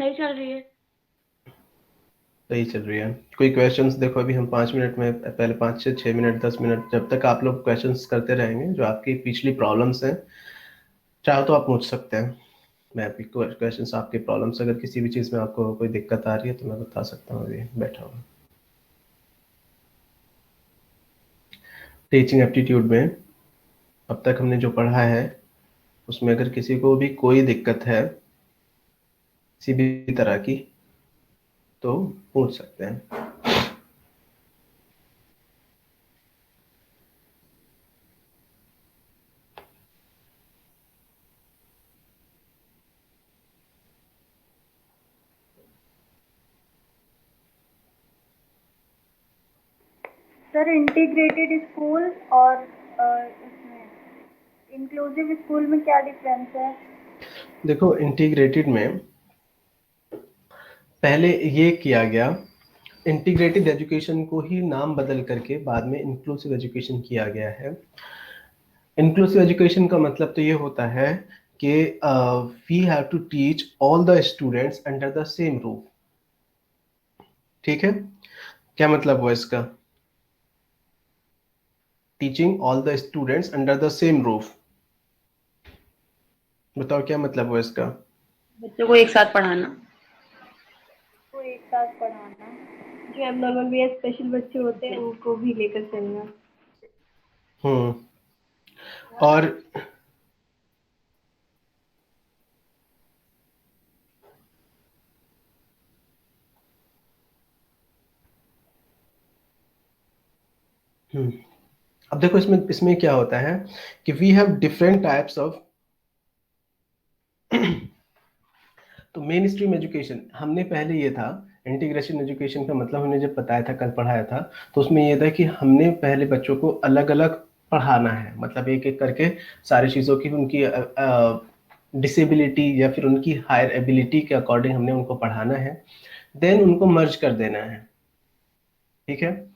सही चल रही है। सही चल रही है। कोई क्वेश्चंस? देखो अभी हम 5 मिनट में, पहले 5 से 6 मिनट 10 मिनट, जब तक आप लोग क्वेश्चंस करते रहेंगे जो आपकी पिछली प्रॉब्लम्स हैं, चाहो तो आप पूछ सकते हैं। मैं अभी क्वेश्चंस, आपके प्रॉब्लम्स, अगर किसी भी चीज़ में आपको कोई दिक्कत आ रही है तो मैं बता सकता हूँ अभी बैठा हूँ। टीचिंग एप्टीट्यूड में अब तक हमने जो पढ़ा है उसमें अगर किसी को भी कोई दिक्कत है किसी भी तरह की तो पूछ सकते हैं। सर इंटीग्रेटेड स्कूल और इसमें इंक्लूसिव स्कूल में क्या डिफरेंस है? देखो इंटीग्रेटेड में पहले ये किया गया, इंटीग्रेटेड एजुकेशन को ही नाम बदल करके बाद में इंक्लूसिव एजुकेशन किया गया है। इंक्लूसिव एजुकेशन का मतलब तो ये होता है कि we have to teach all the students under the same roof. ठीक है, क्या मतलब हुआ इसका? Teaching all the students under the same roof, बताओ क्या मतलब हुआ इसका? बच्चों को एक साथ पढ़ाना। को एक साथ पढ़ाना, जो एबनॉर्मल भी स्पेशल बच्चे होते हैं उनको भी लेकर चलना। हम्म। और अब देखो इसमें इसमें क्या होता है कि we have different types of, तो मेन स्ट्रीम एजुकेशन हमने पहले ये था, इंटीग्रेशन एजुकेशन का मतलब हमने जब बताया था, कल पढ़ाया था, तो उसमें ये था कि हमने पहले बच्चों को अलग अलग पढ़ाना है, मतलब एक एक करके सारी चीज़ों की उनकी डिसेबिलिटी या फिर उनकी हायर एबिलिटी के अकॉर्डिंग हमने उनको पढ़ाना है, देन उनको मर्ज कर देना है। ठीक है,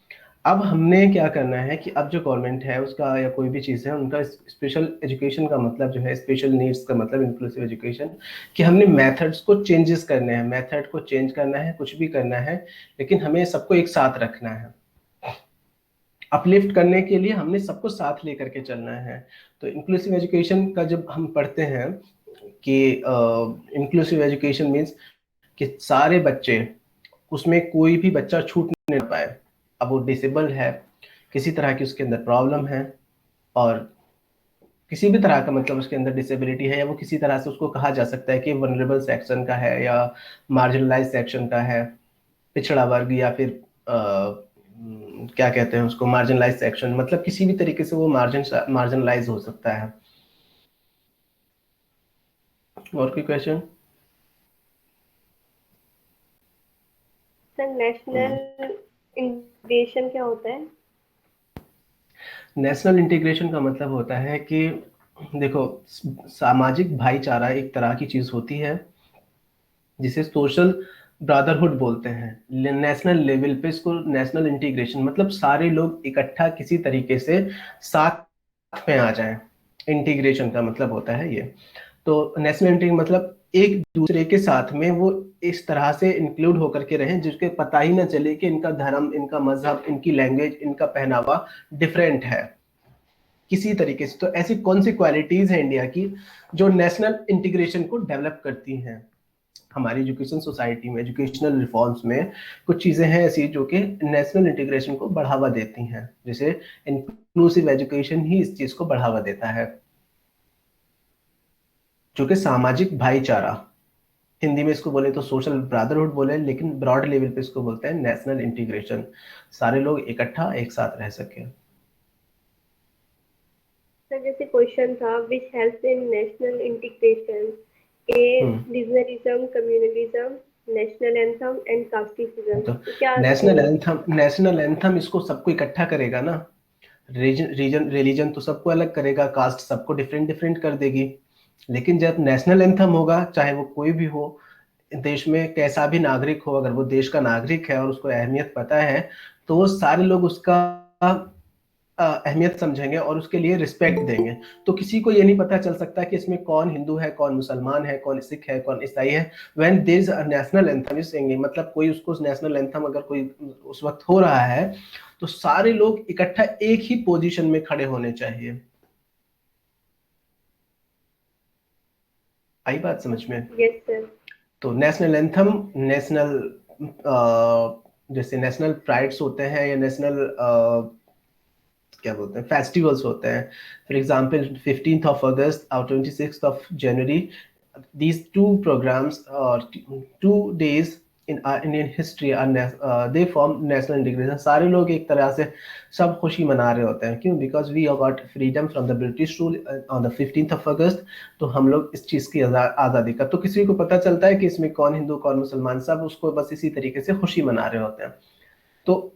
अब हमने क्या करना है कि अब जो गवर्नमेंट है उसका या कोई भी चीज़ है उनका, स्पेशल एजुकेशन का मतलब जो है, स्पेशल नीड्स का मतलब इंक्लूसिव एजुकेशन, कि हमने मेथड्स को चेंजेस करने हैं, मेथड को चेंज करना है, कुछ भी करना है, लेकिन हमें सबको एक साथ रखना है। अपलिफ्ट करने के लिए हमने सबको साथ लेकर के चलना है। तो इंक्लूसिव एजुकेशन का जब हम पढ़ते हैं कि इंक्लूसिव एजुकेशन मीन्स कि सारे बच्चे, उसमें कोई भी बच्चा छूट नहीं पाए। अब वो डिसेबल है, किसी तरह की उसके अंदर प्रॉब्लम है, और किसी भी तरह का मतलब उसके अंदर डिसेबिलिटी है, या वो किसी तरह से उसको कहा जा सकता है कि वनरेबल सेक्शन का है या मार्जिनलाइज सेक्शन का है, पिछड़ा वर्ग, या फिर क्या कहते हैं उसको, मार्जिनलाइज सेक्शन, मतलब किसी भी तरीके से वो मार्जिनलाइज हो सकता है। और कोई क्वेश्चन? सर नेशनल इंटीग्रेशन क्या होता है? नेशनल इंटीग्रेशन का मतलब होता है कि देखो, सामाजिक भाईचारा एक तरह की चीज होती है जिसे सोशल ब्रदरहुड बोलते हैं। नेशनल लेवल पे इसको नेशनल इंटीग्रेशन मतलब सारे लोग इकट्ठा किसी तरीके से साथ में आ जाएं, इंटीग्रेशन का मतलब होता है ये। तो नेशनल इंटीग्रेशन मतलब एक दूसरे के साथ में वो इस तरह से इंक्लूड होकर के रहें जिसके पता ही ना चले कि इनका धर्म, इनका मजहब, इनकी लैंग्वेज, इनका पहनावा डिफरेंट है किसी तरीके से। तो ऐसी कौन सी क्वालिटीज हैं इंडिया की जो नेशनल इंटीग्रेशन को डेवलप करती हैं? हमारी एजुकेशन सोसाइटी में, एजुकेशनल रिफॉर्म्स में कुछ चीजें हैं ऐसी जो कि नेशनल इंटीग्रेशन को बढ़ावा देती हैं, जैसे इंक्लूसिव एजुकेशन ही इस चीज को बढ़ावा देता है, जो कि सामाजिक भाईचारा, हिंदी में इसको बोले तो सोशल ब्रदरहुड बोले, लेकिन ब्रॉड लेवल पे इसको बोलते हैं नेशनल इंटीग्रेशन, सारे लोग इकट्ठा एक साथ रह सके। सर जैसे क्वेश्चन था which helps in national integration, A hmm. Regionalism, communalism, national anthem and casteism, तो तो क्या नेशनल एंथम, नेशनल एंथम इसको सबको इकट्ठा करेगा ना। रीजन रीजन रिलीजन तो सबको अलग करेगा, कास्ट सबको डिफरेंट डिफरेंट कर देगी। लेकिन जब नेशनल एंथम होगा, चाहे वो कोई भी हो, देश में कैसा भी नागरिक हो, अगर वो देश का नागरिक है और उसको अहमियत पता है, तो वो सारे लोग उसका अहमियत समझेंगे और उसके लिए रिस्पेक्ट देंगे। तो किसी को ये नहीं पता चल सकता कि इसमें कौन हिंदू है, कौन मुसलमान है, कौन सिख है, कौन ईसाई है। When there is a national anthem singing, मतलब कोई उसको नेशनल एंथम अगर कोई उस वक्त हो रहा है तो सारे लोग इकट्ठा एक ही पोजीशन में खड़े होने चाहिए। आई बात समझ में? Yes sir. तो नेशनल एंथम, नेशनल जैसे नेशनल प्राइड्स होते हैं या नेशनल क्या बोलते हैं फेस्टिवल्स होते हैं। For example 15th of August और 26th of January, these two programs or 2 days in our Indian history are they form national integration। सारे लोग एक तरह से सब खुशी मना रहे होते हैं। क्यों? Because we got freedom from the British rule on the 15th of August। तो हम लोग इस चीज की आजादी का, तो किसी को पता चलता है कि इसमें कौन हिंदू कौन मुसलमान, सब उसको बस इसी तरीके से खुशी मना रहे होते हैं। तो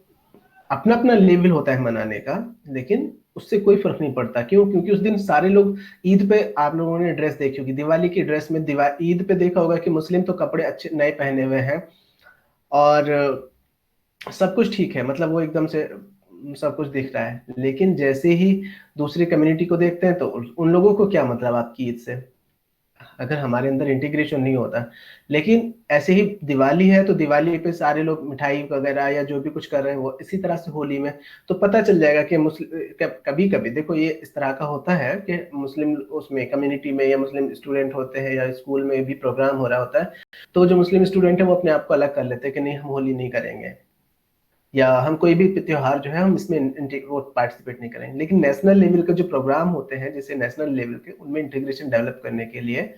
अपना अपना लेवल होता है मनाने का, लेकिन उससे कोई फर्क नहीं पड़ता। क्यों? क्योंकि उस दिन सारे लोग ईद पे, आप लोगों ने ड्रेस देखी होगी, दिवाली की ड्रेस में, ईद पे देखा होगा कि मुस्लिम तो कपड़े अच्छे नए पहने हुए हैं और सब कुछ ठीक है, मतलब वो एकदम से सब कुछ दिख रहा है। लेकिन जैसे ही दूसरी कम्युनिटी को देखते हैं तो उन लोगों को क्या मतलब आपकी ईद से, अगर हमारे अंदर इंटीग्रेशन नहीं होता। लेकिन ऐसे ही दिवाली है तो दिवाली पे सारे लोग मिठाई वगैरह या जो भी कुछ कर रहे हैं वो इसी तरह से होली में, तो पता चल जाएगा कि कभी कभी देखो ये इस तरह का होता है कि मुस्लिम उसमें कम्युनिटी में या मुस्लिम स्टूडेंट होते हैं या स्कूल में भी प्रोग्राम हो रहा होता है, तो जो मुस्लिम स्टूडेंट है वो अपने आप को अलग कर लेते हैं कि नहीं हम होली नहीं करेंगे या हम कोई भी त्योहार जो है हम इसमें वो पार्टिसिपेट नहीं करेंगे। लेकिन नेशनल लेवल के जो प्रोग्राम होते हैं जैसे नेशनल लेवल के, उनमें इंटीग्रेशन डेवलप करने के लिए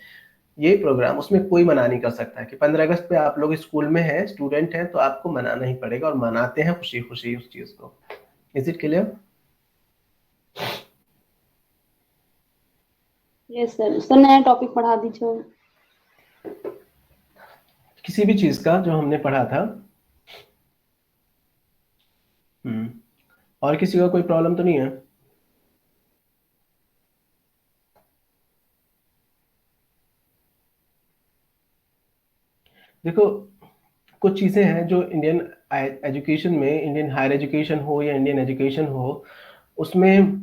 ये प्रोग्राम, उसमें कोई मना नहीं कर सकता है कि 15 अगस्त पे आप लोग स्कूल में हैं, स्टूडेंट हैं, तो आपको मनाना ही पड़ेगा, और मनाते हैं खुशी खुशी उस चीज को। Is it clear? Yes sir. Sir नया टॉपिक पढ़ा दीजिए। किसी भी चीज का जो हमने पढ़ा था। और किसी का कोई प्रॉब्लम तो नहीं है? देखो कुछ चीजें हैं जो इंडियन एजुकेशन में, इंडियन हायर एजुकेशन हो या इंडियन एजुकेशन हो, उसमें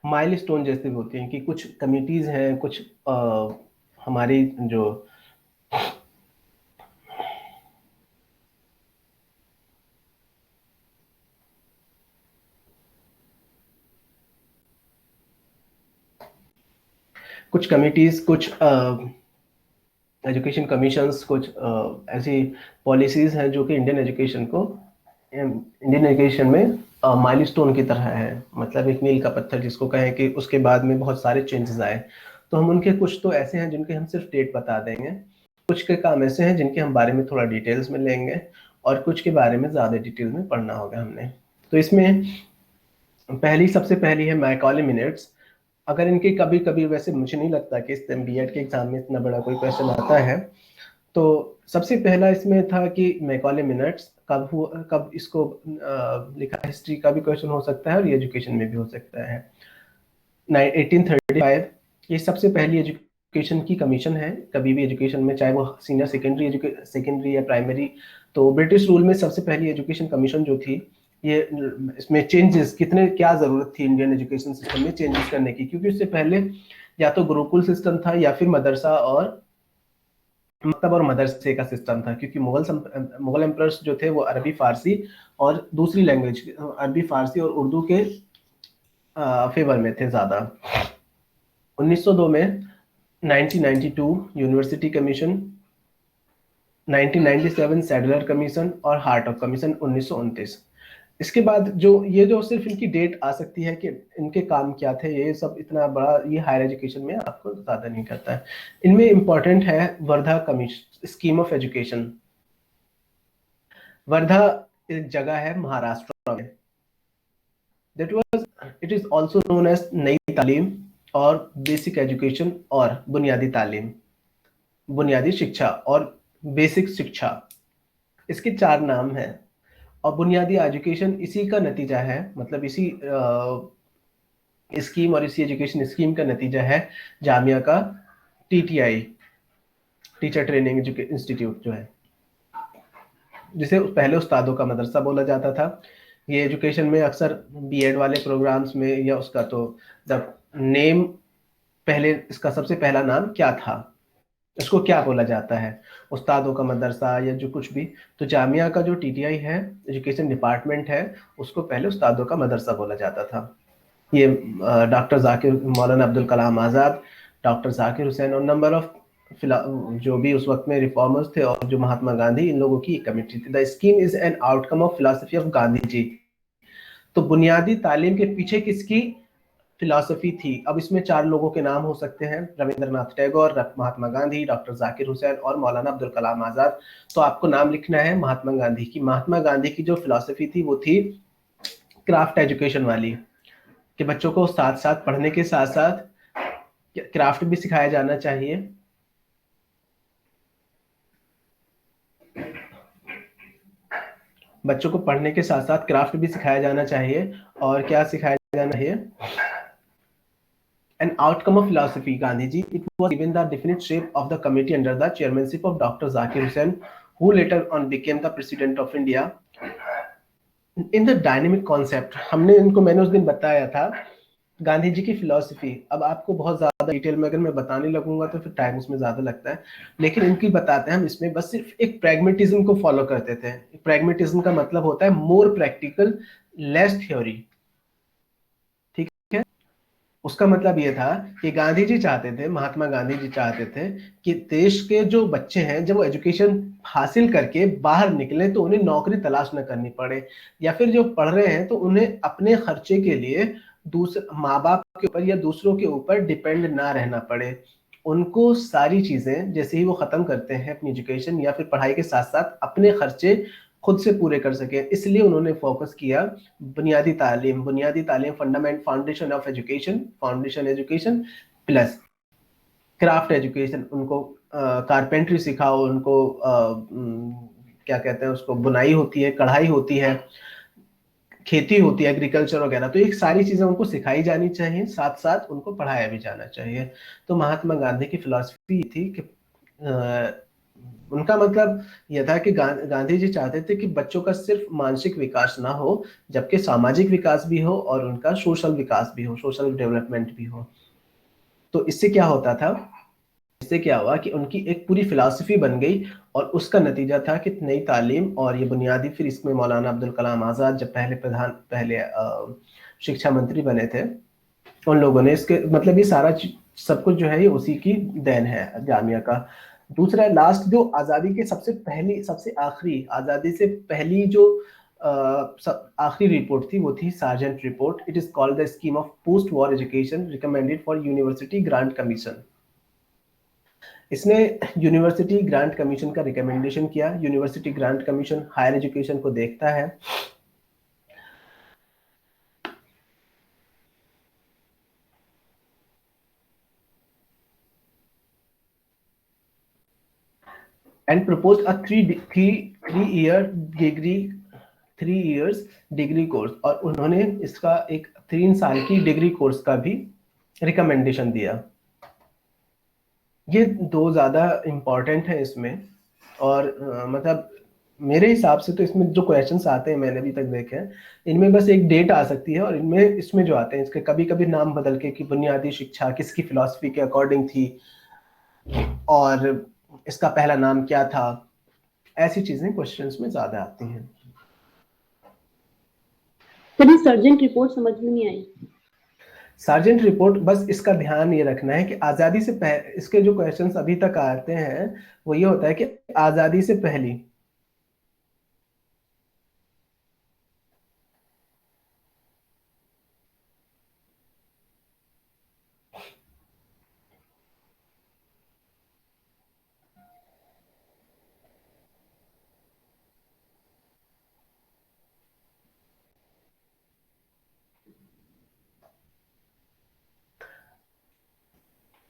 माइलस्टोन जैसे भी होती हैं कि कुछ कमिटीज हैं, कुछ हमारी जो कुछ कमिटीज, कुछ एजुकेशन कमीशंस, कुछ ऐसी पॉलिसीज हैं जो कि इंडियन एजुकेशन में माइलस्टोन की तरह है, मतलब एक मील का पत्थर जिसको कहें कि उसके बाद में बहुत सारे चेंजेस आए। तो हम उनके कुछ तो ऐसे हैं जिनके हम सिर्फ डेट बता देंगे, कुछ के काम ऐसे हैं जिनके हम बारे में थोड़ा डिटेल्स में लेंगे, और कुछ के बारे में ज्यादा डिटेल में पढ़ना होगा हमने। तो इसमें सबसे पहली है मैकॉले मिनट्स। अगर इनके कभी कभी, वैसे मुझे नहीं लगता कि इस बीएड के एग्जाम में इतना बड़ा कोई क्वेश्चन आता है, तो सबसे पहला इसमें था कि मैकॉले मिनट्स कब हुआ, कब इसको लिखा। हिस्ट्री का भी क्वेश्चन हो सकता है और ये एजुकेशन में भी हो सकता है। 1835 ये सबसे पहली एजुकेशन की कमीशन है कभी भी एजुकेशन में, चाहे वो सीनियर सेकेंडरी या प्राइमरी। तो ब्रिटिश रूल में सबसे पहली एजुकेशन कमीशन जो थी, ये इसमें चेंजेस कितने, क्या जरूरत थी इंडियन एजुकेशन सिस्टम में चेंजेस करने की, क्योंकि उससे पहले या तो गुरुकुल सिस्टम था या फिर मदरसा और मकतब और मदरसे का सिस्टम था। क्योंकि मुगल एम्परर्स जो थे वो अरबी फारसी और दूसरी लैंग्वेज अरबी फारसी और उर्दू के फेवर में थे ज्यादा। 1902 में 1992 यूनिवर्सिटी कमीशन, 1997 सैडलर कमीशन और हार्ट ऑफ कमीशन 1929। इसके बाद जो सिर्फ इनकी डेट आ सकती है कि इनके काम क्या थे, ये सब इतना बड़ा ये हायर एजुकेशन में आपको ज्यादा नहीं करता है। इनमें इंपॉर्टेंट है Wardha commission scheme of education. Wardha एक जगह है महाराष्ट्र में। That was it is also known as Nai Talim और बेसिक एजुकेशन और बुनियादी तालीम, बुनियादी शिक्षा और बेसिक शिक्षा, इसके 4 नाम हैं। और बुनियादी एजुकेशन इसी का नतीजा है, मतलब इसी स्कीम और इसी एजुकेशन स्कीम का नतीजा है जामिया का टीटीआई, टीचर ट्रेनिंग इंस्टीट्यूट जो है। जिसे पहले उस्तादों का मदरसा बोला जाता था। ये एजुकेशन में अक्सर बीएड वाले प्रोग्राम्स में या उसका तो जब नेम, पहले इसका सबसे पहला नाम क्या था, इसको क्या बोला जाता है, उस्तादों का मदरसा या जो कुछ भी। तो जामिया का जो टीटीआई है, एजुकेशन डिपार्टमेंट है, उसको पहले उस्तादों का मदरसा बोला जाता था। ये डॉक्टर जाकिर, मौलाना अब्दुल कलाम आज़ाद, डॉक्टर जाकिर हुसैन और नंबर ऑफ जो भी उस वक्त में रिफॉर्मर्स थे और जो महात्मा गांधी, इन लोगों की एक कमेटी थी। The scheme is an outcome of philosophy of Gandhi ji. तो बुनियादी तालीम के पीछे किसकी फिलॉसफी थी? अब इसमें 4 लोगों के नाम हो सकते हैं, रविंद्रनाथ टैगोर, महात्मा गांधी, डॉक्टर जाकिर हुसैन और मौलाना अब्दुल कलाम आजाद। तो आपको नाम लिखना है महात्मा गांधी की। महात्मा गांधी की जो फिलॉसफी थी वो थी क्राफ्ट एजुकेशन वाली, कि बच्चों को साथ साथ पढ़ने के साथ साथ क्राफ्ट भी सिखाया जाना चाहिए। बच्चों को पढ़ने के साथ साथ क्राफ्ट भी सिखाया जाना चाहिए। और क्या सिखाया जाना चाहिए? An outcome of philosophy, Gandhiji, it was given the definite shape of the committee under the chairmanship of Dr. Zakir Hussain, who later on became the president of India. In the dynamic concept, मैंने उस दिन बताया था गांधी जी की philosophy. अब आपको बहुत ज्यादा डिटेल में अगर मैं बताने लगूंगा तो फिर टाइम उसमें ज्यादा लगता है, लेकिन इनकी बताते हैं हम। इसमें बस सिर्फ एक प्रैग्मेटिज्म को फॉलो करते थे। प्रैग्मेटिज्म का मतलब होता है मोर प्रैक्टिकल, लेस थ्योरी। ठीक है, उसका मतलब ये था कि गांधी जी चाहते थे, महात्मा गांधी जी चाहते थे कि देश के जो बच्चे हैं जब वो एजुकेशन हासिल करके बाहर निकले तो उन्हें नौकरी तलाश न करनी पड़े, या फिर जो पढ़ रहे हैं तो उन्हें अपने खर्चे के लिए दूसरे माँ बाप के ऊपर या दूसरों के ऊपर डिपेंड ना रहना पड़े। उनको सारी चीजें जैसे ही वो खत्म करते हैं अपनी एजुकेशन या फिर पढ़ाई के साथ साथ अपने खर्चे खुद से पूरे कर सके, इसलिए उन्होंने फोकस किया बुनियादी तालीम। बुनियादी तालीम, fundament, foundation of education, foundation education plus craft education. उनको कारपेंट्री सिखाओ, उनको क्या कहते हैं उसको, बुनाई होती है, कढ़ाई होती है, खेती होती है, एग्रीकल्चर वगैरह। तो ये सारी चीजें उनको सिखाई जानी चाहिए, साथ साथ उनको पढ़ाया भी जाना चाहिए। तो महात्मा गांधी की फिलॉसफी थी कि उनका मतलब यह था कि गांधी जी चाहते थे कि बच्चों का सिर्फ मानसिक विकास ना हो, जबकि सामाजिक विकास भी हो और उनका सोशल विकास भी हो, सोशल डेवलपमेंट भी हो। तो इससे क्या होता था, इससे क्या हुआ कि उनकी एक पूरी फिलॉसफी बन गई और उसका नतीजा था कि नई तालीम और ये बुनियादी। फिर इसमें मौलाना अब्दुल कलाम आजाद जब पहले शिक्षा मंत्री बने थे, उन लोगों ने इसके मतलब ये सारा सब कुछ जो है ये उसी की देन है जामिया का। दूसरा लास्ट जो आजादी के सबसे आखिरी, आजादी से पहली जो आखिरी रिपोर्ट थी वो थी Sargent report. It is called the scheme of post war education recommended for university grant commission. इसने यूनिवर्सिटी ग्रांट कमीशन का रिकमेंडेशन किया। University grant commission higher education को देखता है। And propose a three years degree course, और उन्होंने इसका एक 3 साल की डिग्री कोर्स का भी रिकमेंडेशन दिया। ये 2 ज्यादा इंपॉर्टेंट है इसमें। और मतलब मेरे हिसाब से तो इसमें जो क्वेश्चंस आते हैं मैंने अभी तक देखे हैं, इनमें बस एक डेट आ सकती है और इनमें इसमें जो आते हैं इसके कभी कभी नाम बदल के कि बुनियादी शिक्षा किसकी फिलॉसफी के अकॉर्डिंग थी और इसका पहला नाम क्या था। ऐसी चीजें क्वेश्चंस में ज्यादा आती हैं। कभी सर्जेंट रिपोर्ट समझ में नहीं आई। सार्जेंट रिपोर्ट, बस इसका ध्यान ये रखना है कि आजादी से पहले इसके जो क्वेश्चंस अभी तक आते हैं वो ये होता है कि आजादी से पहली।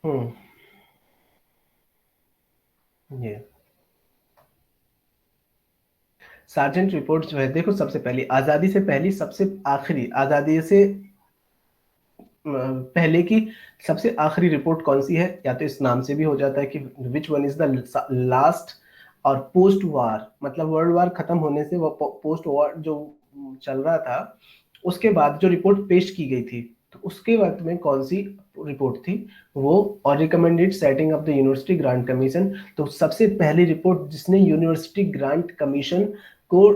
हम्म, ये सार्जेंट रिपोर्ट जो है, देखो सबसे पहली आजादी से पहली, सबसे आखिरी आजादी से पहले की सबसे आखिरी रिपोर्ट कौन सी है, या तो इस नाम से भी हो जाता है कि which one is the last और पोस्ट वार मतलब वर्ल्ड वार खत्म होने से वो पोस्ट वार जो चल रहा था उसके बाद जो रिपोर्ट पेश की गई थी, तो उसके वक्त में कौन सी रिपोर्ट थी वो, और recommended setting of the university grant commission. तो सबसे पहली रिपोर्ट जिसने यूनिवर्सिटी ग्रांट कमीशन को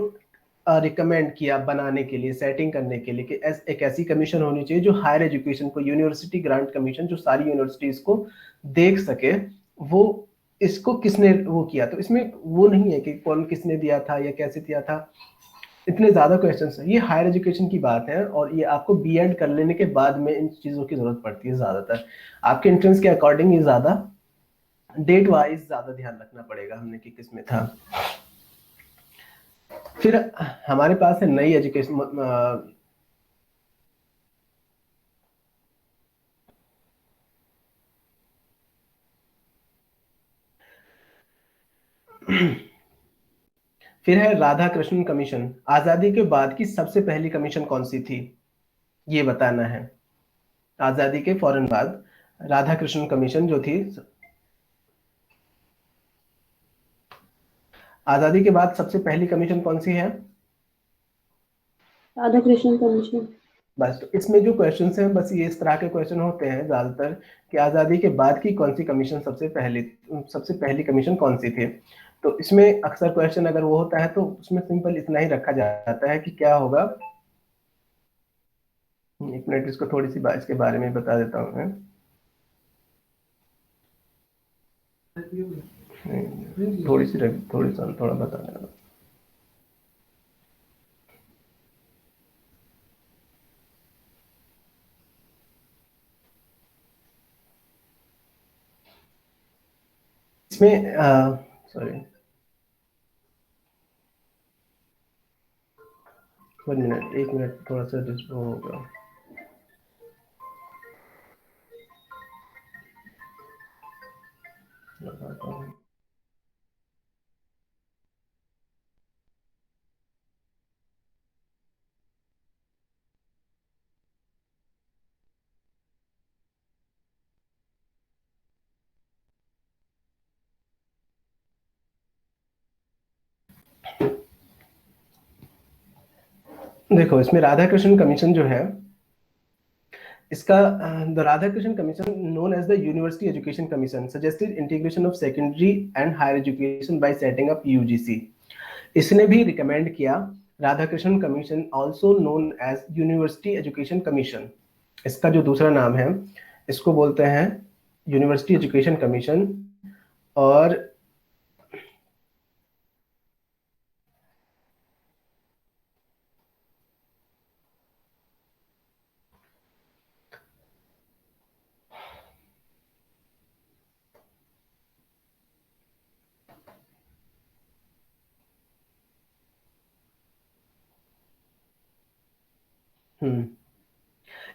रिकमेंड किया बनाने के लिए, सेटिंग करने के लिए कि एक ऐसी कमीशन होनी चाहिए जो हायर एजुकेशन को, यूनिवर्सिटी ग्रांट कमीशन जो सारी यूनिवर्सिटीज को देख सके, वो इसको किसने वो किया। तो इसमें वो नहीं है कि कौन किसने दिया था या कैसे दिया था, इतने ज्यादा क्वेश्चंस हैं। ये हायर एजुकेशन की बात है और ये आपको बीएड कर लेने के बाद में इन चीजों की जरूरत पड़ती है ज्यादातर। आपके एंट्रेंस के अकॉर्डिंग ये ज्यादा डेट वाइज ज्यादा ध्यान रखना पड़ेगा हमने कि किस में था। फिर हमारे पास है नई एजुकेशन फिर है राधा कृष्णन कमीशन। आजादी के बाद की सबसे पहली कमीशन कौन सी थी, ये बताना है। आजादी के फौरन बाद राधा कृष्णन कमीशन जो थी, आजादी के बाद सबसे पहली कमीशन कौन सी है? राधा कृष्ण कमीशन। बस तो इसमें जो क्वेश्चंस हैं बस ये इस तरह के क्वेश्चन होते हैं ज्यादातर कि आजादी के बाद की कौन सी कमीशन सबसे पहली कमीशन कौन सी थी। तो इसमें अक्सर क्वेश्चन अगर वो होता है तो उसमें सिंपल इतना ही रखा जाता है कि क्या होगा। एक मिनट, इसको थोड़ी सी इसके बारे में बता देता हूँ मैं। थोड़ा बता देना। इसमें सॉरी, 1 मिनट, 1 मिनट, थोड़ा सा डिस्टर्ब होगा। देखो इसमें राधा कृष्ण कमीशन जो है, इसका the Radha Krishna commission known as the university education commission suggested integration of secondary and higher education by setting up UGC. इसने भी रिकमेंड किया Radha Krishna commission, also known as university education commission. इसका जो दूसरा नाम है इसको बोलते हैं यूनिवर्सिटी एजुकेशन कमीशन। और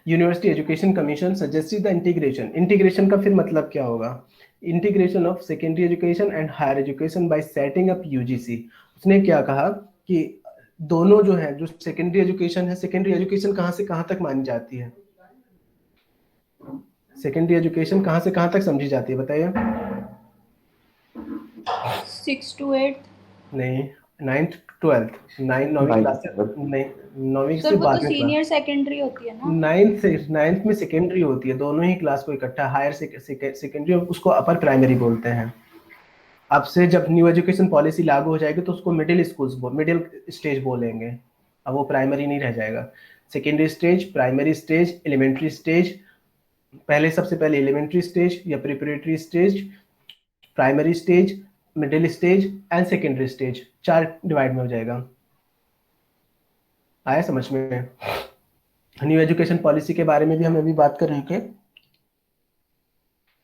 university education commission suggested the integration, integration का फिर मतलब क्या होगा, integration of secondary education and higher education by setting up UGC. उसने क्या कहा कि दोनों जो है, जो सेकेंडरी एजुकेशन है, सेकेंडरी एजुकेशन कहाँ से कहाँ तक मानी जाती है, सेकेंडरी एजुकेशन कहाँ से कहाँ तक समझी जाती है बताइए। 6 to 8। नहीं, 9th 12th, 9वीं क्लास से नहीं, 9वीं सर से वो तो 12वीं क्लास। सीनियर सेकेंडरी होती है ना। 9th में सेकेंडरी होती है, दोनों ही क्लास को इकट्ठा। हायर सेकेंडरी उसको अपर प्राइमरी बोलते हैं। अब से जब न्यू एजुकेशन पॉलिसी लागू हो जाएगी तो उसको मिडिल स्टेज बोलेंगे। अब वो प्राइमरी नहीं रह जाएगा। Secondary stage, primary stage, elementary stage, पहले सबसे पहले एलिमेंट्री स्टेज या preparatory stage, primary stage, middle stage and secondary stage, 4 divide में हो जाएगा। आया समझ में? न्यू एजुकेशन पॉलिसी के बारे में भी हम अभी बात कर रहे थे।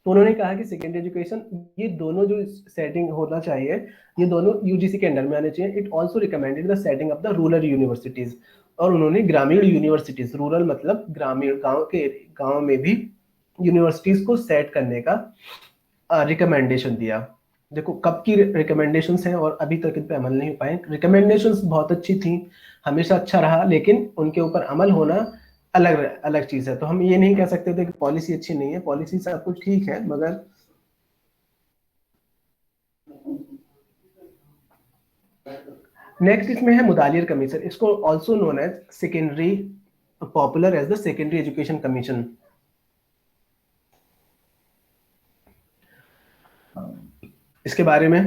तो उन्होंने कहा कि सेकेंडरी एजुकेशन, ये दोनों जो सेटिंग होना चाहिए, ये दोनों यूजीसी के अंडर में आने चाहिए। It also recommended the setting of the rural universities, और उन्होंने ग्रामीण यूनिवर्सिटीज, रूरल मतलब ग्रामीण, गांव में भी यूनिवर्सिटीज को सेट करने का रिकमेंडेशन दिया। देखो कब की रिकमेंडेशंस हैं और अभी तक इन पे अमल नहीं हो पाए। रिकमेंडेशंस बहुत अच्छी थी, हमेशा अच्छा रहा, लेकिन उनके ऊपर अमल होना अलग अलग चीज है। तो हम ये नहीं कह सकते थे कि पॉलिसी अच्छी नहीं है, पॉलिसी सब कुछ ठीक है, मगर नेक्स्ट इसमें है मुदालियर कमीशन, इसको also known as secondary, popular as the secondary education commission. इसके बारे में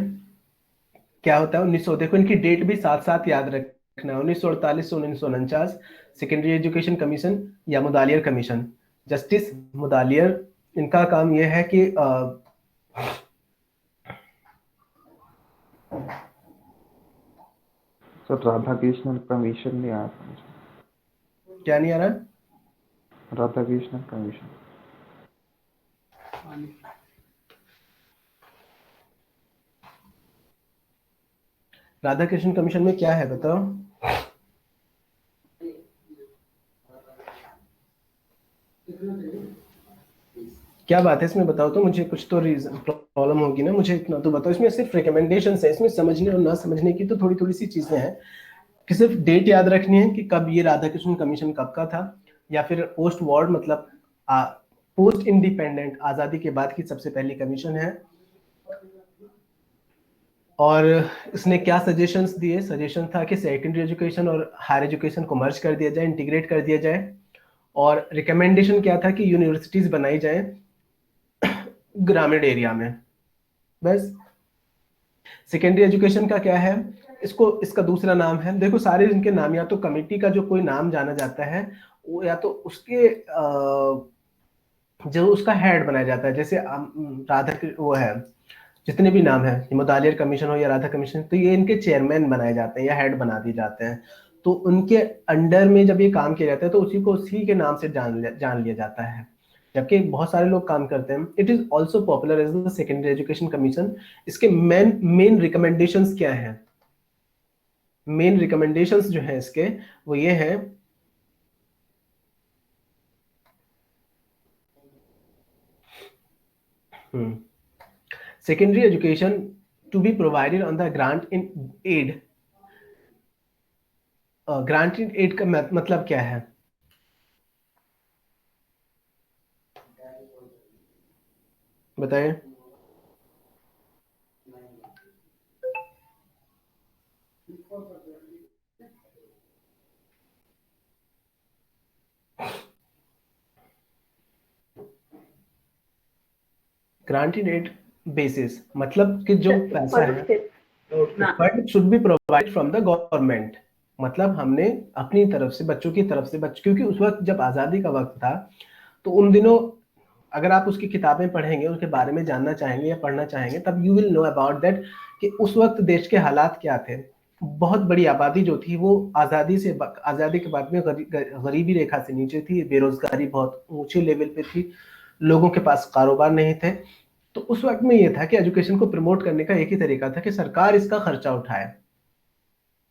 क्या होता है, 1900, देखो इनकी डेट भी साथ साथ याद रखना है, 1948 से 1949, सेकेंडरी एजुकेशन कमीशन या मुदालियर कमीशन। जस्टिस मुदालियर, इनका काम यह है कि सर राधा कृष्णन कमीशन नहीं आया था मुझे। क्या नहीं आ रहा? राधा कृष्णन कमीशन। राधा कृष्ण कमीशन में क्या है बताओ? क्या बात है इसमें बताओ तो, मुझे कुछ तो रीजन प्रॉब्लम होगी ना, मुझे इतना तो बताओ। इसमें सिर्फ रिकमेंडेशन है, इसमें समझने और ना समझने की तो थोड़ी थोड़ी सी चीजें हैं कि सिर्फ डेट याद रखनी है कि कब ये राधा कृष्ण कमीशन कब का था, या फिर पोस्ट वॉर मतलब पोस्ट इंडिपेंडेंट आजादी के बाद की सबसे पहली कमीशन है। और इसने क्या सजेशंस दिए? सजेशन था कि सेकेंडरी एजुकेशन और हायर एजुकेशन को मर्ज कर दिया जाए, इंटीग्रेट कर दिया जाए। और रिकमेंडेशन क्या था कि यूनिवर्सिटीज बनाई जाए ग्रामीण एरिया में। बस। सेकेंडरी एजुकेशन का क्या है, इसको इसका दूसरा नाम है, देखो सारे इनके नाम, या तो कमेटी का जो कोई नाम जाना जाता है वो, या तो उसके जो उसका हेड बनाया जाता है, जैसे राधा वो है, जितने भी नाम है, मुदालियर कमीशन हो या राधा कमीशन, तो ये इनके चेयरमैन बनाए जाते हैं या हेड बना दिए जाते हैं। तो उनके अंडर में जब ये काम किया जाता है तो उसी को उसी के नाम से जान लिया जाता है, जबकि बहुत सारे लोग काम करते हैं। It is also popular as the secondary education commission. इसके मेन रिकमेंडेशंस क्या है? मेन रिकमेंडेशंस जो है इसके वो ये है, secondary education to be provided on the grant in aid। Grant in aid का मतलब क्या है? बताइए। ग्रांट इन एड बेसिस मतलब कि जो पैसा है, fund should be provide from the government. मतलब हमने अपनी तरफ से, बच्चों की तरफ से, क्योंकि उस वक्त जब आज़ादी का वक्त था, तो उन दिनों अगर आप उसकी किताबें पढ़ेंगे, उसके बारे में जानना चाहेंगे या पढ़ना चाहेंगे, तब you will know about that कि उस वक्त देश के हालात क्या थे। बहुत बड़ी आबादी जो थी वो आज़ादी के बाद में गरीबी रेखा से नीचे थी, बेरोजगारी बहुत ऊंचे लेवल पे थी, लोगों के पास कारोबार नहीं थे। तो उस वक्त में ये था कि एजुकेशन को प्रमोट करने का एक ही तरीका था कि सरकार इसका खर्चा उठाए,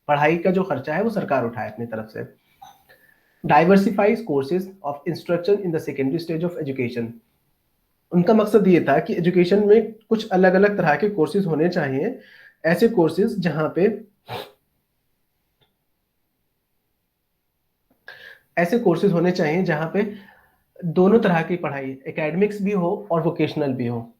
पढ़ाई का जो खर्चा है वो सरकार उठाए अपनी तरफ से। Diversifies courses of instruction in the secondary stage of education. उनका मकसद ये था कि एजुकेशन में कुछ अलग अलग तरह के कोर्सेज होने चाहिए, ऐसे कोर्सेज जहां पे दोनों तरह की पढ़ाई, एकेडमिक्स भी हो और वोकेशनल भी हो।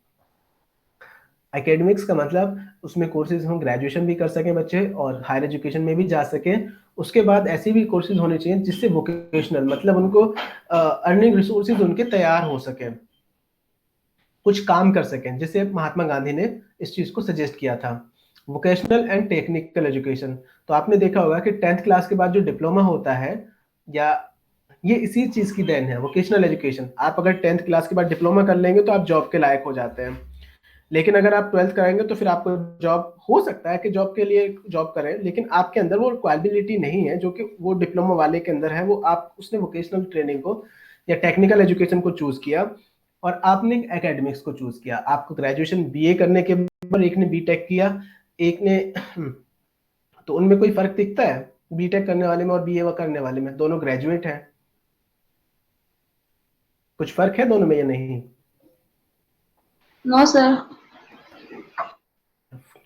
एकेडमिक्स का मतलब उसमें कोर्सेज हम ग्रेजुएशन भी कर सकें बच्चे और हायर एजुकेशन में भी जा सकें। उसके बाद ऐसे भी कोर्सेज होने चाहिए जिससे वोकेशनल मतलब उनको अर्निंग रिसोर्सेज उनके तैयार हो सके, कुछ काम कर सकें, जिसे महात्मा गांधी ने इस चीज को सजेस्ट किया था। वोकेशनल एंड टेक्निकल एजुकेशन, तो आपने देखा होगा कि 10th क्लास के बाद जो डिप्लोमा होता है, या ये इसी चीज की देन है, वोकेशनल एजुकेशन। आप अगर 10th क्लास के बाद डिप्लोमा कर लेंगे तो आप जॉब के लायक हो जाते हैं, लेकिन अगर आप 12th करेंगे तो फिर आपको जॉब हो सकता है कि जॉब के लिए जॉब करें, लेकिन आपके अंदर वो क्वालिटी नहीं है जो कि वो डिप्लोमा वाले के अंदर है। वो उसने वोकेशनल ट्रेनिंग को या टेक्निकल एजुकेशन को चूज किया और आपने एकेडमिक्स को चूज किया। आपको ग्रेजुएशन बीए करने के बाद एक ने बीटेक किया, एक ने तो उनमें कोई फर्क दिखता है बीटेक करने वाले में और बीए करने वाले में? दोनों ग्रेजुएट हैं, कुछ फर्क है दोनों में या नहीं? No sir.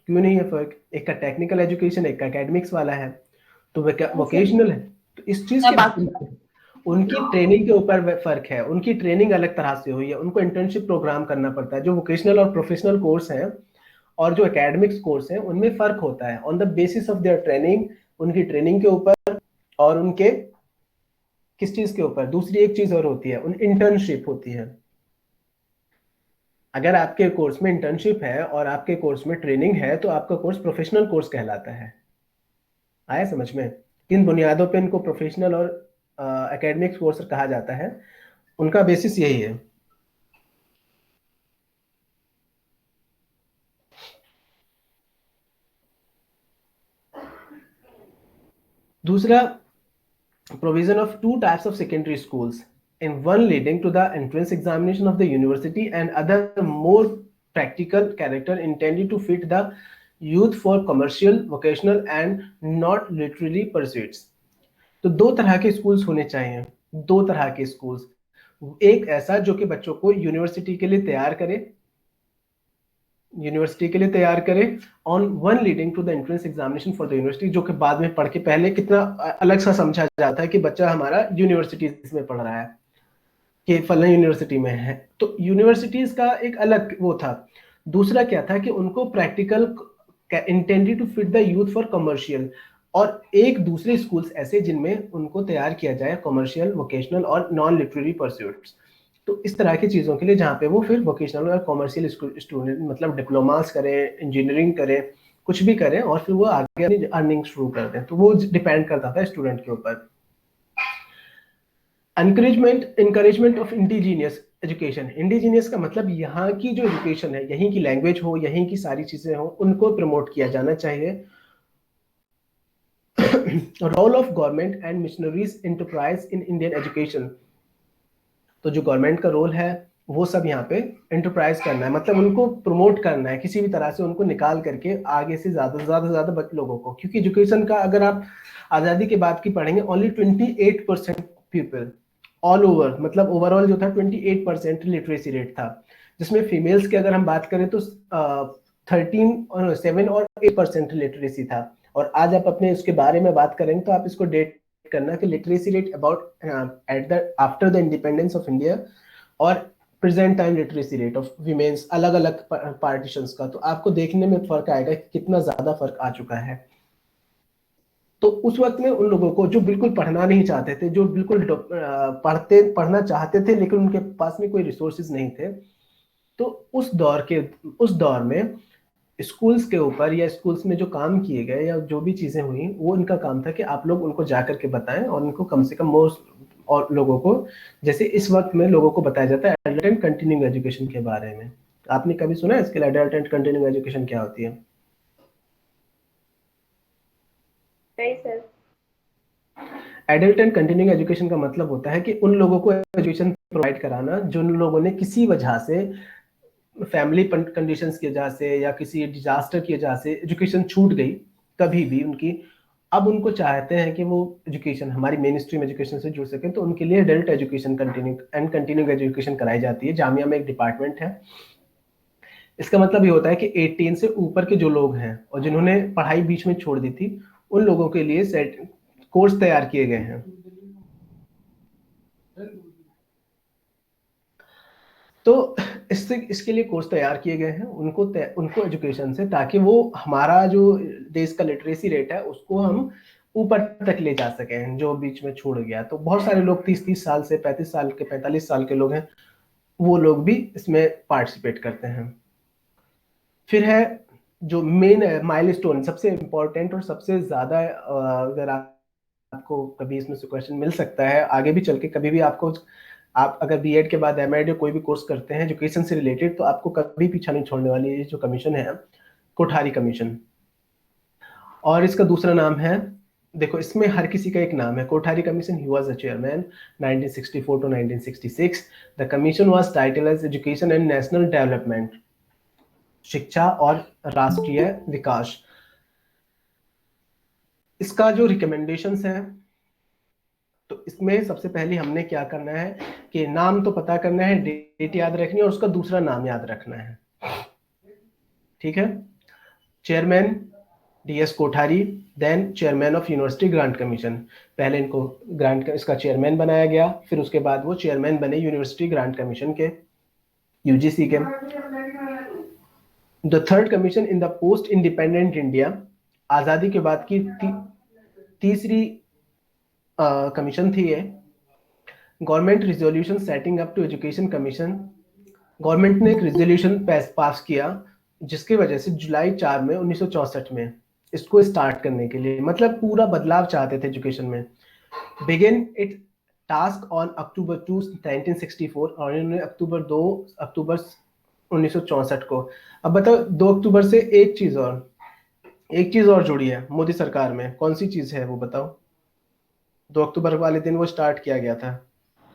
क्यों नहीं है फर्क? एक का टेक्निकल एजुकेशन, एक का एकेडमिक्स वाला है, तो वोकेशनल है। तो इस चीज के उनकी ट्रेनिंग के ऊपर फर्क है, उनकी ट्रेनिंग अलग तरह से हुई है, उनको इंटर्नशिप प्रोग्राम करना पड़ता है। जो वोकेशनल और प्रोफेशनल कोर्स हैं और जो एकेडमिक्स कोर्स हैं उनमें फर्क होता है on the basis of their training, उनकी ट्रेनिंग के ऊपर और उनके किस चीज के ऊपर। दूसरी एक चीज और होती है, उन इंटर्नशिप होती है। अगर आपके कोर्स में इंटर्नशिप है और आपके कोर्स में ट्रेनिंग है तो आपका कोर्स प्रोफेशनल कोर्स कहलाता है। आया समझ में? किन बुनियादों पे इनको प्रोफेशनल और एकेडमिक्स कोर्स कहा जाता है, उनका बेसिस यही है। दूसरा, provision of two types of secondary schools, and one leading to the entrance examination of the university and other more practical character intended to fit the youth for commercial, vocational and not literary pursuits। तो दो तरह के schools होने चाहिए, दो तरह के schools. एक ऐसा जो कि बच्चों को यूनिवर्सिटी के लिए तैयार करे, यूनिवर्सिटी के लिए तैयार करे, on one leading to the entrance examination for the university, जो कि बाद में पढ़ के पहले कितना अलग सा समझा जाता है कि बच्चा हमारा यूनिवर्सिटीज में पढ़ रहा है, कि फलां यूनिवर्सिटी में है। तो यूनिवर्सिटीज का एक अलग वो था। दूसरा क्या था कि उनको practical intended to fit the youth for commercial, और एक दूसरे स्कूल्स ऐसे जिनमें उनको तैयार किया जाए कमर्शियल, वोकेशनल और नॉन लिटरेरी परस्यूट्स। तो इस तरह की चीज़ों के लिए जहाँ पे वो फिर वोकेशनल और कमर्शियल स्टूडेंट मतलब डिप्लोमास करें, इंजीनियरिंग करें, कुछ भी करें और फिर वो आगे अपनी अर्निंग शुरू कर दें। तो वो डिपेंड करता था स्टूडेंट के ऊपर। encouragement of indigenous education. Indigenous का मतलब यहाँ की जो एजुकेशन है, यहीं की लैंग्वेज हो, यहीं की सारी चीजें हो, उनको प्रमोट किया जाना चाहिए। Role of government and missionaries enterprise in Indian education. तो जो गवर्नमेंट का रोल है वो सब यहाँ पे एंटरप्राइज करना है, मतलब उनको प्रमोट करना है, किसी भी तरह से उनको निकाल करके आगे से ज्यादा लोगों को। क्योंकि एजुकेशन का अगर आप आज़ादी के बाद की पढ़ेंगे, ओनली 28% पीपल ऑल ओवर, मतलब ओवरऑल जो था 28% लिटरेसी रेट था, जिसमें फीमेल्स की अगर हम बात करें तो 7 और 8% लिटरेसी था। और आज आप अपने उसके बारे में बात करेंगे तो आप इसको डेट करना कि literacy rate about at the after the independence of India और present time literacy rate of womens, अलग अलग पार्टीशंस का, तो आपको देखने में फर्क आएगा कि कितना ज्यादा फर्क आ चुका है। तो उस वक्त में उन लोगों को जो बिल्कुल पढ़ना नहीं चाहते थे, जो बिल्कुल पढ़ना चाहते थे लेकिन उनके पास में कोई रिसोर्सेज नहीं थे, तो उस दौर में स्कूल्स के ऊपर या स्कूल्स में जो काम किए गए या जो भी चीजें हुई, वो इनका काम था कि आप लोग उनको जाकर के बताएं और उनको कम से कम मोस्ट और लोगों को, जैसे इस वक्त में लोगों को बताया जाता है एडल्ट एंड कंटिन्यूइंग एजुकेशन के बारे में। आपने कभी सुना है इसके लिए एडल्ट एंड कंटिन्यूइंग एजुकेशन क्या होती है? नहीं sir. Adult and continuing education का मतलब होता है कि उन लोगों को एजुकेशन प्रोवाइड कराना जिन लोगों ने किसी वजह से, फैमिली कंडीशंस की वजह से या किसी डिजास्टर की वजह से एजुकेशन छूट गई कभी भी उनकी, अब उनको चाहते हैं कि वो एजुकेशन हमारी मेन स्ट्रीम एजुकेशन से जुड़ सके। तो उनके लिए एडल्ट एजुकेशन कंटिन्यूइंग एजुकेशन कराई जाती है। जामिया में एक डिपार्टमेंट है। इसका मतलब ये होता है कि 18 से ऊपर के जो लोग हैं और जिन्होंने पढ़ाई बीच में छोड़ दी थी, उन लोगों के लिए सेट कोर्स तैयार किए गए हैं। तो इसके लिए कोर्स तैयार किए गए हैं उनको एजुकेशन से, ताकि वो हमारा जो देश का लिटरेसी रेट है उसको हम ऊपर तक ले जा सकें जो बीच में छोड़ गया। तो बहुत सारे लोग 30 साल से 35 साल के 45 साल के लोग हैं, वो लोग भी इसमें पार्टिसिपेट करते हैं। फिर है जो मेन माइलस्टोन, सबसे इम्पोर्टेंट और सबसे ज्यादा, अगर आपको कभी इसमें से क्वेश्चन मिल सकता है आगे भी चल के, कभी भी आपको, आप अगर बीएड के बाद एमएड या कोई भी कोर्स करते हैं एजुकेशन से रिलेटेड, तो आपको कभी पीछा नहीं छोड़ने वाली ये जो कमीशन है, कोठारी कमीशन। और इसका दूसरा नाम है, देखो इसमें हर किसी का एक नाम है, Kothari commission. He was the chairman 1964 to 1966। The commission was title as education and national development, शिक्षा और राष्ट्रीय विकास। इसका जो रिकमेंडेशंस है, तो इसमें सबसे पहले हमने क्या करना है कि नाम तो पता करना है, डेट याद रखनी है और उसका दूसरा नाम याद रखना है। ठीक है? Chairman D S Kothari, then chairman of university grant commission. पहले इनको ग्रांट इसका चेयरमैन बनाया गया, फिर उसके बाद वो चेयरमैन बने यूनिवर्सिटी ग्रांट कमीशन के, यूजीसी के। The third commission in the post independent India, आजादी के बाद की तीसरी कमीशन थी ये। Government resolution setting up to education commission, government ने एक रिजोल्यूशन पास किया जिसकी वजह से जुलाई 4 में 1964 में इसको स्टार्ट करने के लिए, मतलब पूरा बदलाव चाहते थे एजुकेशन में। Begin it task on October 2 1964, और इन्होंने अक्टूबर 1964 को। अब बताओ 2 अक्टूबर से एक चीज और जुड़ी है मोदी सरकार में, कौन सी चीज है वो बताओ? 2 अक्टूबर वाले दिन वो स्टार्ट किया गया था।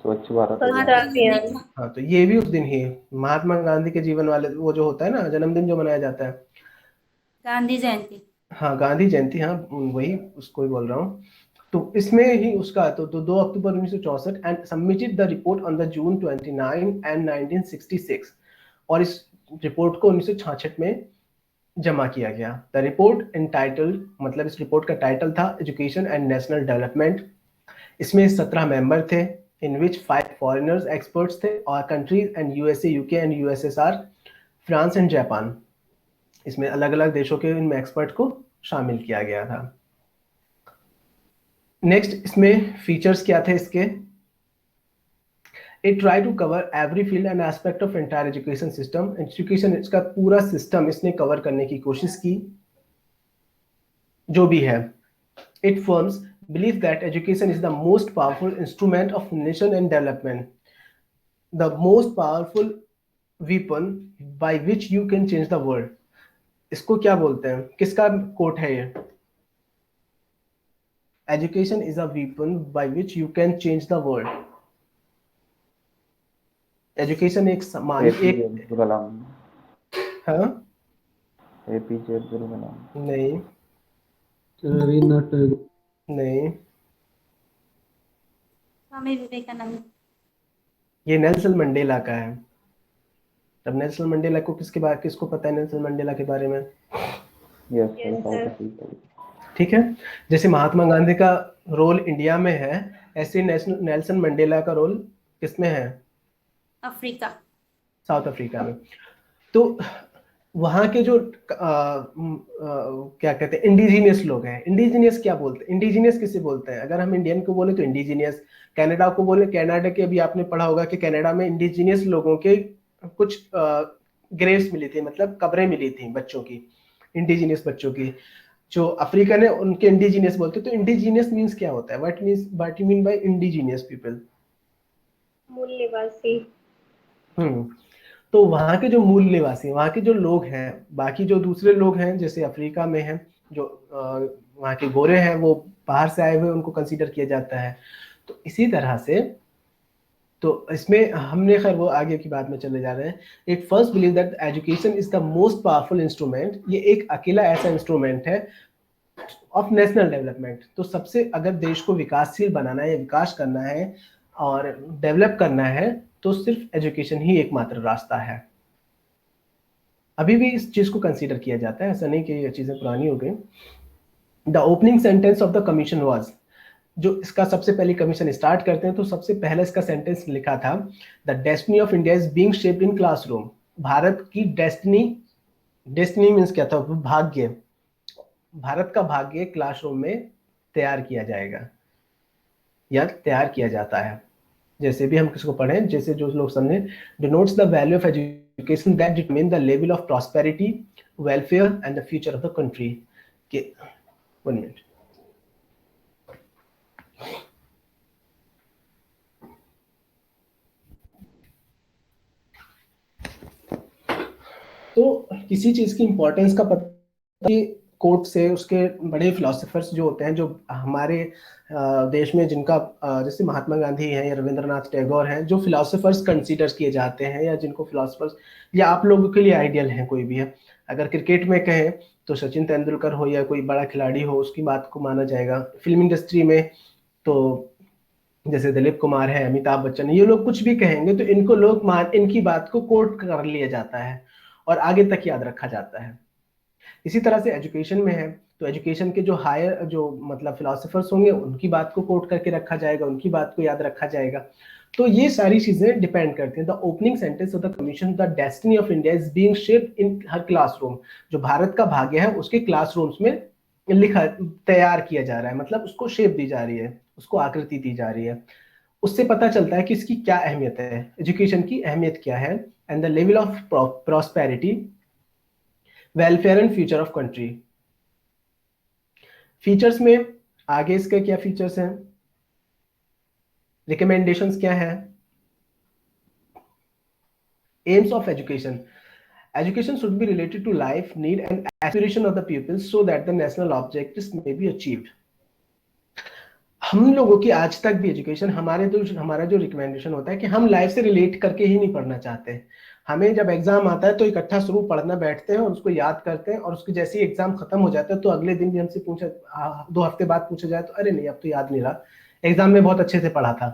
स्वच्छ भारत स्वच्छ अभियान। अभियान। हाँ, तो ये भी उस दिन ही महात्मा गांधी के जीवन वाले वो जो होता है ना, जन्मदिन जो मनाया जाता है, गांधी जयंती। हाँ गांधी जयंती, हाँ वही उसको ही बोल रहा हूँ। तो इसमें ही उसका तो 2 अक्टूबर 1964 and submitted the report on the June 29 and 1966, और इस रिपोर्ट को 1966 में जमा किया गया। द रिपोर्ट एंटाइटल्ड, मतलब इस रिपोर्ट का टाइटल था एजुकेशन एंड नेशनल डेवलपमेंट। इसमें 17 मेंबर थे, इन विच 5 फॉरेनर्स एक्सपर्ट्स थे, और countries and USA, UK and USSR, France and Japan. इसमें अलग अलग देशों के इनमें एक्सपर्ट को शामिल किया गया था। नेक्स्ट इसमें फीचर्स क्या थे इसके? It try to cover every field and aspect of entire education system. Education इसका पूरा सिस्टम इसने कवर करने की कोशिश की जो भी है। It firms believe that education is the most powerful instrument of nation and development, the most powerful weapon by which you can change the world। इसको क्या बोलते हैं, किसका कोट है ये? Education is a weapon by which you can change the world। Education एक समान APJ Abdul Kalam. हाँ एपीजे अब्दुल कलाम। नहीं रविन्द्रनाथ टैगोर। नहीं, स्वामी विवेकानंद। ये नेल्सन मंडेला का है। अब नेल्सन मंडेला को किसको पता है नेल्सन मंडेला के बारे में? Yes Yes, south sir। Africa. ठीक है, जैसे महात्मा गांधी का रोल इंडिया में है, ऐसे नेल्सन मंडेला का रोल किसमें है? अफ्रीका। साउथ अफ्रीका में। तो वहाँ के जो क्या कहते हैं इंडिजीनियस लोग हैं, इंडिजीनियस क्या बोलते हैं, इंडिजीनियस किसे बोलते हैं? अगर हम इंडियन को बोले तो इंडिजीनियस, कनाडा को बोले, कनाडा के अभी आपने पढ़ा होगा कि कनाडा में इंडिजीनियस लोगों के कुछ ग्रेव्स मिली थी, मतलब कब्रें मिली थी बच्चों की, इंडिजीनियस बच्चों की, जो अफ्रीकन है उनके इंडिजीनियस बोलते हैं। तो इंडिजीनियस मीन्स क्या होता है? What you mean by indigenous people? मूल निवासी। तो वहाँ के जो मूल निवासी, वहाँ के जो लोग हैं, बाकी जो दूसरे लोग हैं जैसे अफ्रीका में हैं, जो वहाँ के गोरे हैं वो बाहर से आए हुए उनको कंसीडर किया जाता है। तो इसी तरह से तो इसमें हमने खैर वो आगे की बात में चले जा रहे हैं। It first believe that education is the most powerful instrument, ये एक अकेला ऐसा इंस्ट्रूमेंट है ऑफ नेशनल डेवलपमेंट। तो सबसे अगर देश को विकासशील बनाना है, विकास करना है और डेवलप करना है तो सिर्फ एजुकेशन ही एकमात्र रास्ता है। अभी भी इस चीज को कंसीडर किया जाता है, ऐसा नहीं कि ये चीजें पुरानी हो गई। The opening sentence of the commission was, जो इसका सबसे पहले कमीशन स्टार्ट करते हैं तो सबसे पहले इसका सेंटेंस लिखा था, the destiny of India is being shaped in classroom. Bharat की डेस्टिनी मीन्स क्या था? भाग्य, भारत का भाग्य क्लासरूम में तैयार किया जाएगा या तैयार किया जाता है। जैसे भी हम किसको पढ़ें, जैसे जो लोग समझे, denotes the value of education that determine the level of prosperity, welfare and the future of the country. के 1 मिनट। तो किसी चीज की इंपॉर्टेंस का पता कोर्ट से, उसके बड़े फिलोसोफर्स जो होते हैं जो हमारे देश में, जिनका जैसे महात्मा गांधी हैं या रविंद्रनाथ टैगोर हैं, जो फिलोसोफर्स कंसीडर किए जाते हैं या जिनको फिलोसोफर्स या आप लोगों के लिए आइडियल हैं, कोई भी है। अगर क्रिकेट में कहें तो सचिन तेंदुलकर हो या कोई बड़ा खिलाड़ी हो, उसकी बात को माना जाएगा। फिल्म इंडस्ट्री में तो जैसे दिलीप कुमार है, अमिताभ बच्चन, ये लोग कुछ भी कहेंगे तो इनको लोग इनकी बात को कोट कर लिया जाता है और आगे तक याद रखा जाता है। इसी तरह से एजुकेशन में है, तो एजुकेशन के जो हायर जो मतलब फिलोसफर्स होंगे उनकी बात को कोट करके रखा जाएगा, उनकी बात को याद रखा जाएगा। तो ये सारी चीजें डिपेंड करती हैं। The opening sentence of the commission, the destiny of India is being shaped in her classroom. जो भारत का भाग्य है उसके क्लासरूम्स में लिखा तैयार किया जा रहा है, मतलब उसको शेप दी जा रही है, उसको आकृति दी जा रही है। उससे पता चलता है कि इसकी क्या अहमियत है, एजुकेशन की अहमियत क्या है, and the level of prosperity, welfare and future of country. Features में आगे इसके क्या फीचर्स हैं, रिकमेंडेशंस क्या है, AIIMS of education. Education should be related to life, need and aspiration of the pupils so that the national objectives may be achieved. हम लोगों की आज तक भी एजुकेशन हमारा जो रिकमेंडेशन होता है कि हम लाइफ से रिलेट करके ही नहीं पढ़ना चाहते। हमें जब एग्जाम आता है तो इकट्ठा शुरू पढ़ना बैठते हैं और उसको याद करते हैं, और उसके जैसे ही एग्जाम खत्म हो जाता है तो अगले दिन भी हमसे पूछा 2 हफ्ते बाद पूछा जाए तो अरे नहीं अब तो याद नहीं रहा, एग्जाम में बहुत अच्छे से पढ़ा था।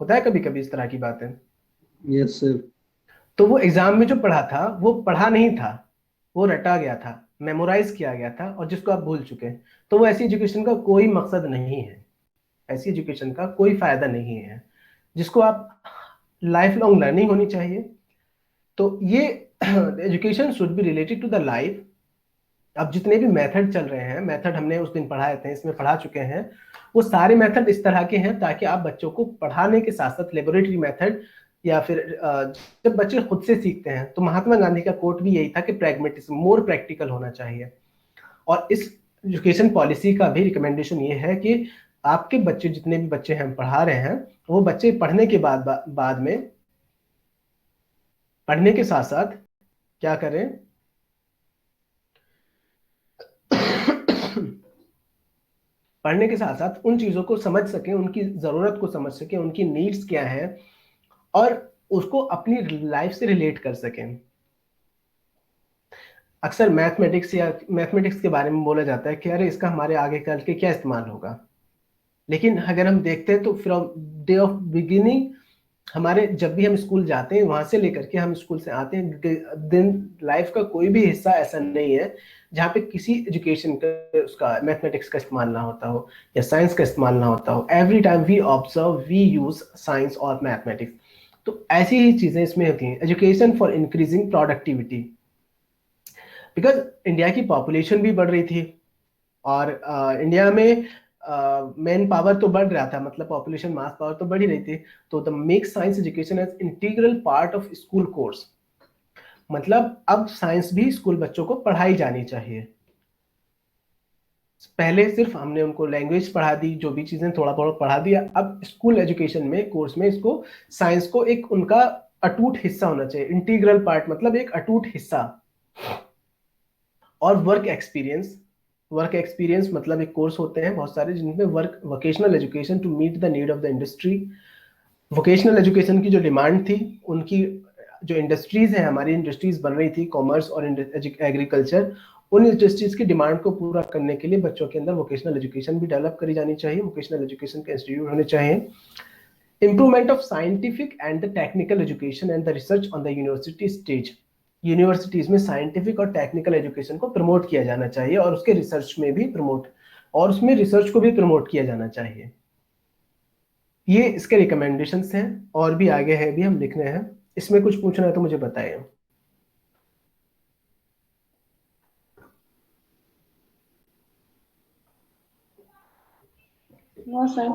होता है कभी कभी इस तरह की बातें। Yes sir. तो वो एग्जाम में जो पढ़ा था वो पढ़ा नहीं था, वो रटा गया था, मेमोराइज किया गया था, और जिसको आप भूल चुके हैं। तो वो ऐसी एजुकेशन का कोई मकसद नहीं है, ऐसी एजुकेशन का कोई फायदा नहीं है, जिसको आप लाइफ लॉन्ग लर्निंग होनी चाहिए। तो ये education should be related to the life. अब जितने भी मेथड चल रहे हैं, मेथड हमने उस दिन पढ़ाए थे, इसमें पढ़ा चुके हैं, वो सारे मेथड इस तरह के हैं ताकि आप बच्चों को पढ़ाने के साथ साथ लेबोरेटरी मेथड, या फिर जब बच्चे खुद से सीखते हैं, तो महात्मा गांधी का कोट भी यही था कि प्रैग्मेटिज्म, मोर प्रैक्टिकल होना चाहिए। और इस एजुकेशन पॉलिसी का भी रिकमेंडेशन ये है कि आपके बच्चे, जितने भी बच्चे हम पढ़ा रहे हैं, वो बच्चे पढ़ने के बाद में पढ़ने के साथ साथ क्या करें, पढ़ने के साथ साथ उन चीजों को समझ सकें, उनकी जरूरत को समझ सकें, उनकी नीड्स क्या है, और उसको अपनी लाइफ से रिलेट कर सकें। अक्सर मैथमेटिक्स के बारे में बोला जाता है कि अरे इसका हमारे आगे चल के क्या इस्तेमाल होगा, लेकिन अगर हम देखते हैं तो फ्रॉम डे ऑफ बिगिनिंग, हमारे जब भी हम स्कूल जाते हैं, वहां से लेकर के हम स्कूल से आते हैं, दिन लाइफ का कोई भी हिस्सा ऐसा नहीं है जहाँ पे किसी एजुकेशन का, उसका मैथमेटिक्स का इस्तेमाल ना होता हो या साइंस का इस्तेमाल ना होता हो। Every time we observe we use science और मैथमेटिक्स। तो ऐसी ही चीजें इसमें होती हैं। Education for increasing productivity, because India की पॉपुलेशन भी बढ़ रही थी, और इंडिया में मैन पावर तो बढ़ रहा था, मतलब पॉपुलेशन मास पावर तो बढ़ ही रही थी। तो the make science education as integral part of school course, मतलब अब साइंस भी स्कूल बच्चों को पढ़ाई जानी चाहिए। पहले सिर्फ हमने उनको लैंग्वेज पढ़ा दी, जो भी चीजें थोड़ा बहुत पढ़ा दिया, अब स्कूल एजुकेशन में कोर्स में इसको साइंस को एक उनका अटूट हिस्सा होना चाहिए। इंटीग्रल पार्ट मतलब एक अटूट हिस्सा। और वर्क एक्सपीरियंस मतलब एक कोर्स होते हैं बहुत सारे जिनमें vocational education to meet the need of the industry. Vocational education की जो डिमांड थी, उनकी जो इंडस्ट्रीज है, हमारी इंडस्ट्रीज बन रही थी, कॉमर्स और एग्रीकल्चर, उन इंडस्ट्रीज की डिमांड को पूरा करने के लिए बच्चों के अंदर वोकेशनल एजुकेशन भी डेवलप करी जानी चाहिए, वोकेशनल एजुकेशन के इंस्टीट्यूट होने चाहिए। Improvement of scientific and the technical education and the research on the university stage, universities में साइंटिफिक और टेक्निकल एजुकेशन को प्रमोट किया जाना चाहिए, और उसके रिसर्च में भी और उसमें रिसर्च को भी प्रमोट किया जाना चाहिए। ये इसके रिकमेंडेशंस हैं, और भी आगे है, भी हम लिख रहे हैं। इसमें कुछ पूछना है तो मुझे बताइए। No sir.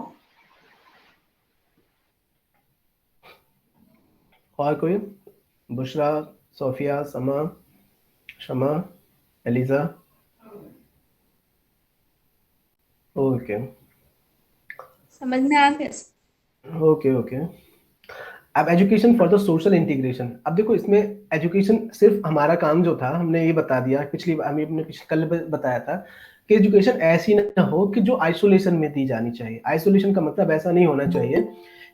और कोई? बुशरा, सोफिया, समा, शमा, एलिजा? ओके समझ में आ गया। ओके। अब education for the social integration. अब देखो, इसमें एजुकेशन सिर्फ हमारा काम जो था, हमने ये बता दिया, हमने कल बताया था कि एजुकेशन ऐसी ना हो कि जो आइसोलेशन में दी जानी चाहिए। आइसोलेशन का मतलब ऐसा नहीं होना चाहिए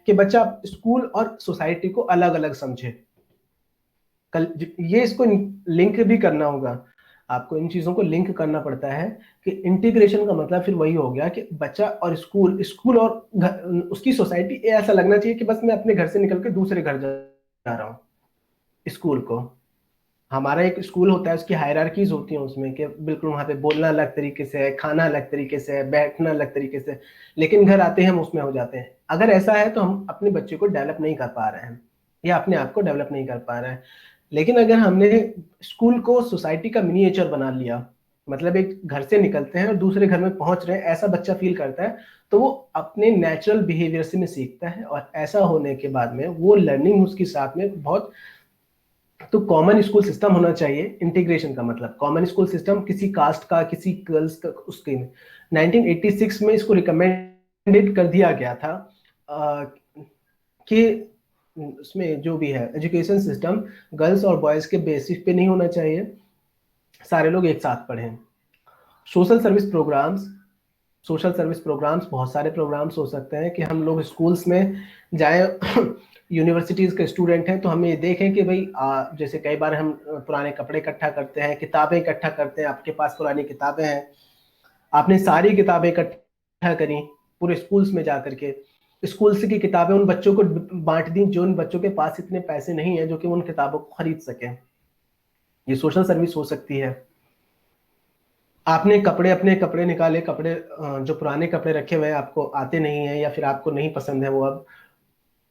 कि बच्चा स्कूल और सोसाइटी को अलग अलग समझे। कल ये इसको लिंक भी करना होगा, आपको इन चीजों को लिंक करना पड़ता है कि इंटीग्रेशन का मतलब फिर वही हो गया कि बच्चा और स्कूल और उसकी सोसाइटी, ऐसा लगना चाहिए कि बस मैं अपने घर से निकल के दूसरे घर जा रहा हूँ स्कूल को। हमारा एक स्कूल होता है, उसकी हायरार्कीज होती हैं उसमें, कि बिल्कुल वहाँ पे बोलना अलग तरीके से है, खाना अलग तरीके से है, बैठना अलग तरीके से, लेकिन घर आते हैं हम उसमें हो जाते हैं। अगर ऐसा है तो हम अपने बच्चे को डेवलप नहीं कर पा रहे हैं, या अपने आप को डेवलप नहीं कर पा रहे हैं। लेकिन अगर हमने स्कूल को सोसाइटी का मिनिएचर बना लिया, मतलब एक घर से निकलते हैं और दूसरे घर में पहुंच रहे हैं, ऐसा बच्चा फील करता है, तो वो अपने नेचुरल बिहेवियर से में सीखता है, और ऐसा होने के बाद में वो लर्निंग उसके साथ में बहुत। तो कॉमन स्कूल सिस्टम होना चाहिए। इंटीग्रेशन का मतलब कॉमन स्कूल सिस्टम, किसी कास्ट का, किसी गर्ल्स का, उसके 1986 में इसको रिकमेंडेड कर दिया गया था कि उसमें जो भी है एजुकेशन सिस्टम गर्ल्स और बॉयज के बेसिस पे नहीं होना चाहिए, सारे लोग एक साथ पढ़ें। Social service programs, social service programs बहुत सारे प्रोग्राम्स हो सकते हैं कि हम लोग स्कूल्स में जाएं। यूनिवर्सिटीज के स्टूडेंट हैं तो हम ये देखें कि भाई जैसे कई बार हम पुराने कपड़े इकट्ठा करते हैं, किताबें इकट्ठा करते हैं, आपके पास पुरानी किताबें हैं, आपने सारी किताबें इकट्ठा करी पूरे स्कूल्स में जा करके, स्कूल की किताबें उन बच्चों को बांट दी जो उन बच्चों के पास इतने पैसे नहीं है जो कि उन किताबों को खरीद सकें। ये सोशल सर्विस हो सकती है। आपने अपने कपड़े निकाले, कपड़े जो पुराने कपड़े रखे हुए हैं आपको आते नहीं है या फिर आपको नहीं पसंद है वो, अब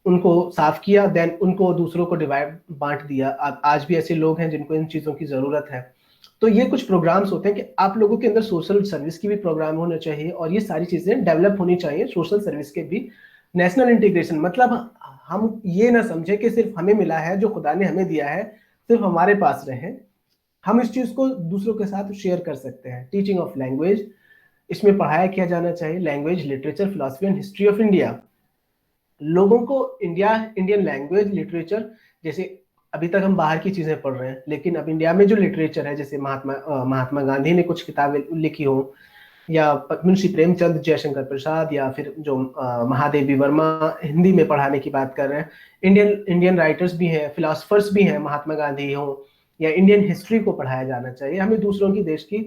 उनको साफ किया, देन उनको दूसरों को डिवाइड बांट दिया। आज भी ऐसे लोग हैं जिनको इन चीजों की जरूरत है। तो ये कुछ प्रोग्राम्स होते हैं कि आप लोगों के अंदर सोशल सर्विस की भी प्रोग्राम होना चाहिए, और ये सारी चीजें डेवलप होनी चाहिए सोशल सर्विस के भी। नेशनल इंटीग्रेशन मतलब हम ये ना समझे कि सिर्फ हमें मिला है, जो खुदा ने हमें दिया है सिर्फ हमारे पास रहे, हम इस चीज को दूसरों के साथ शेयर कर सकते हैं। टीचिंग ऑफ लैंग्वेज, इसमें पढ़ाया किया जाना चाहिए language, literature, philosophy and history of India. लोगों को इंडियन लैंग्वेज, लिटरेचर, जैसे अभी तक हम बाहर की चीजें पढ़ रहे हैं, लेकिन अब इंडिया में जो लिटरेचर है, जैसे महात्मा गांधी ने कुछ किताबें लिखी हो, या मुंशी प्रेमचंद, जयशंकर प्रसाद, या फिर जो महादेवी वर्मा हिंदी में पढ़ाने की बात कर रहे हैं, इंडियन राइटर्स भी हैं, फिलोसफर्स भी हैं, महात्मा गांधी हो, या इंडियन हिस्ट्री को पढ़ाया जाना चाहिए हमें दूसरों की देश की,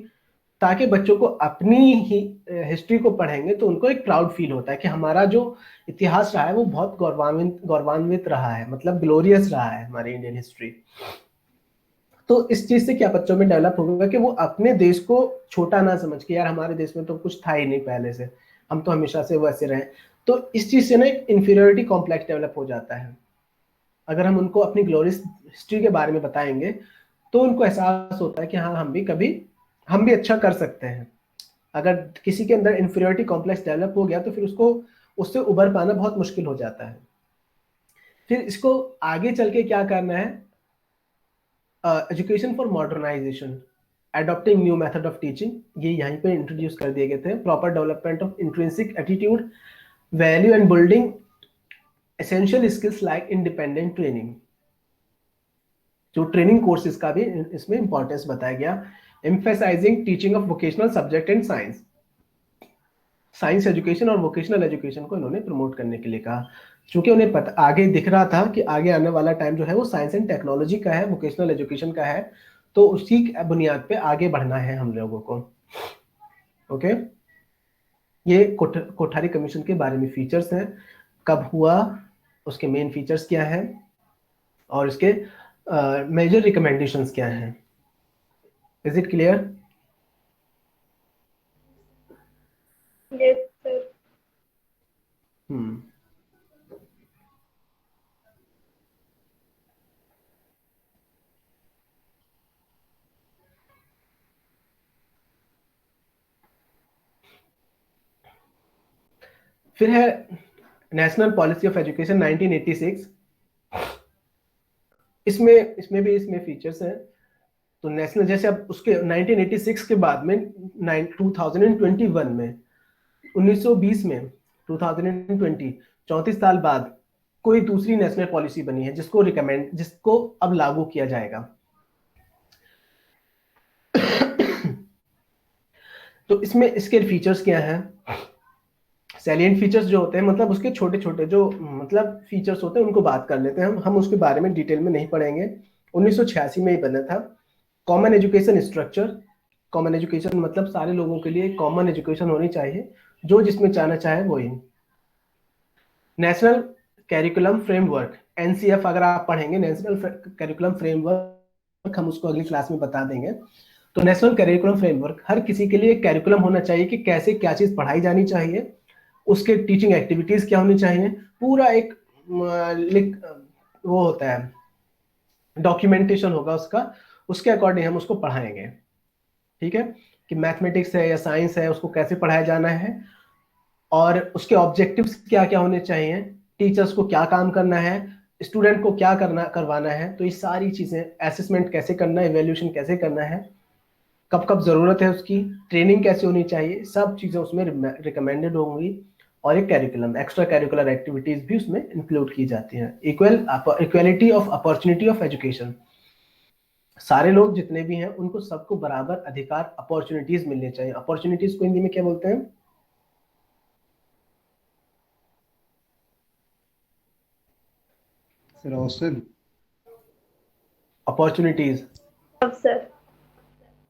ताकि बच्चों को अपनी ही हिस्ट्री को पढ़ेंगे तो उनको एक प्राउड फील होता है कि हमारा जो इतिहास रहा है वो बहुत गौरवान्वित रहा है, मतलब ग्लोरियस रहा है हमारी इंडियन हिस्ट्री। तो इस चीज से क्या बच्चों में डेवलप होगा कि वो अपने देश को छोटा ना समझ के, यार हमारे देश में तो कुछ था ही नहीं पहले से, हम तो हमेशा से वैसे रहे। तो इस चीज से ना एक इंफीरियरिटी कॉम्प्लेक्स डेवलप हो जाता है। अगर हम उनको अपनी ग्लोरियस हिस्ट्री के बारे में बताएंगे तो उनको एहसास होता है कि हाँ हम भी अच्छा कर सकते हैं। अगर किसी के अंदर इंफीरियरिटी कॉम्प्लेक्स डेवलप हो गया तो फिर उससे उबर पाना बहुत मुश्किल हो जाता है। फिर इसको आगे चल के क्या करना है, education for modernisation, adopting new method of teaching, ये यहीं पे इंट्रोड्यूस कर दिए गए थे। Proper development of intrinsic attitude, value and building essential skills like independent training, जो ट्रेनिंग कोर्सेज का भी इसमें इंपॉर्टेंस बताया गया। Emphasizing teaching of vocational subject and science education और वोकेशनल एजुकेशन को इन्होंने प्रमोट करने के लिए कहा, क्योंकि उन्हें पता आगे दिख रहा था कि आगे आने वाला टाइम जो है वो साइंस एंड टेक्नोलॉजी का है, वोकेशनल एजुकेशन का है, तो उसी बुनियाद पे आगे बढ़ना है हम लोगों को। ओके, ये कोठारी कमीशन के बारे में फीचर्स हैं, कब हुआ, उसके मेन फीचर्स क्या है, और इसके मेजर रिकमेंडेशंस क्या हैं। Is it clear? Yes sir. फिर है नेशनल पॉलिसी ऑफ एजुकेशन 1986। इसमें फीचर्स हैं। तो नेशनल, जैसे अब उसके 1986 के बाद में 2021 में 1920 में 2020 34 साल बाद कोई दूसरी नेशनल पॉलिसी बनी है जिसको अब लागू किया जाएगा। तो इसमें इसके फीचर्स क्या हैं, सैलिएंट फीचर्स जो होते हैं, मतलब उसके छोटे छोटे जो मतलब फीचर्स होते हैं उनको बात कर लेते हैं। हम उसके बारे में डिटेल में नहीं पढ़ेंगे। 1986 में ही बना था। Common education structure, common education मतलब सारे लोगों के लिए कॉमन एजुकेशन होनी चाहिए, जो जिसमें जाना चाहे वही। नेशनल कैरिकुलम फ्रेमवर्क, एनसीएफ अगर आप पढ़ेंगे, नेशनल कैरिकुलम फ्रेमवर्क हम उसको अगली क्लास में बता देंगे। तो नेशनल करिकुलम फ्रेमवर्क, हर किसी के लिए एक करिकुलम होना चाहिए कि कैसे क्या चीज पढ़ाई जानी चाहिए, उसके टीचिंग एक्टिविटीज क्या होनी चाहिए, पूरा एक वो होता है, डॉक्यूमेंटेशन होगा उसका, उसके अकॉर्डिंग हम उसको पढ़ाएंगे। ठीक है, कि मैथमेटिक्स है या साइंस है उसको कैसे पढ़ाया जाना है, और उसके ऑब्जेक्टिव्स क्या क्या होने चाहिए, टीचर्स को क्या काम करना है, स्टूडेंट को क्या करवाना है। तो ये सारी चीजें, असेसमेंट कैसे करना है, इवैल्यूएशन कैसे करना है, कब कब जरूरत है उसकी, ट्रेनिंग कैसे होनी चाहिए, सब चीजें उसमें रिकमेंडेड होंगी। और एक कैरिकुलम, एक्स्ट्रा कैरिकुलर एक्टिविटीज भी उसमें इंक्लूड की जाती हैं। Equality of opportunity of education, सारे लोग जितने भी हैं उनको सबको बराबर अधिकार, अपॉर्चुनिटीज मिलनी चाहिए। अपॉर्चुनिटीज को हिंदी में क्या बोलते हैं? सर अवसर। अपॉर्चुनिटीज, अवसर।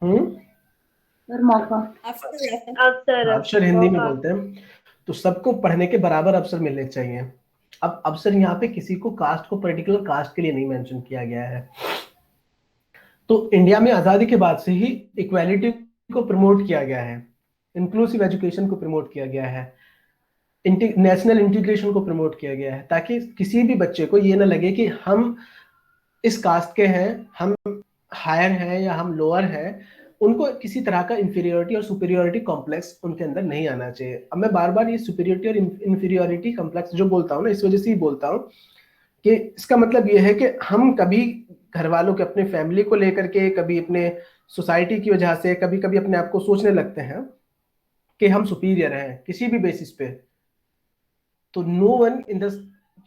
सर मौका। अवसर। अवसर हिंदी में मौका। बोलते हैं। तो सबको पढ़ने के बराबर अवसर मिलने चाहिए। अब अवसर यहाँ पे किसी को कास्ट को, पर्टिकुलर कास्ट के लिए नहीं मेंशन किया गया है। तो इंडिया में आजादी के बाद से ही इक्वालिटी को प्रमोट किया गया है, इंक्लूसिव एजुकेशन को प्रमोट किया गया है, नेशनल इंटीग्रेशन को प्रमोट किया गया है, ताकि किसी भी बच्चे को ये ना लगे कि हम इस कास्ट के हैं, हम हायर हैं या हम लोअर हैं। उनको किसी तरह का इंफीरियोरिटी और सुपीरियोरिटी कॉम्प्लेक्स उनके अंदर नहीं आना चाहिए। अब मैं बार बार ये सुपीरियोरिटी और इंफीरियोरिटी कॉम्प्लेक्स जो बोलता हूँ ना, इस वजह से ही बोलता हूँ कि इसका मतलब ये है कि हम कभी घर वालों के, अपने फैमिली को लेकर के, कभी अपने सोसाइटी की वजह से, कभी कभी अपने आप को सोचने लगते हैं कि हम सुपीरियर हैं किसी भी बेसिस पे। तो no one in the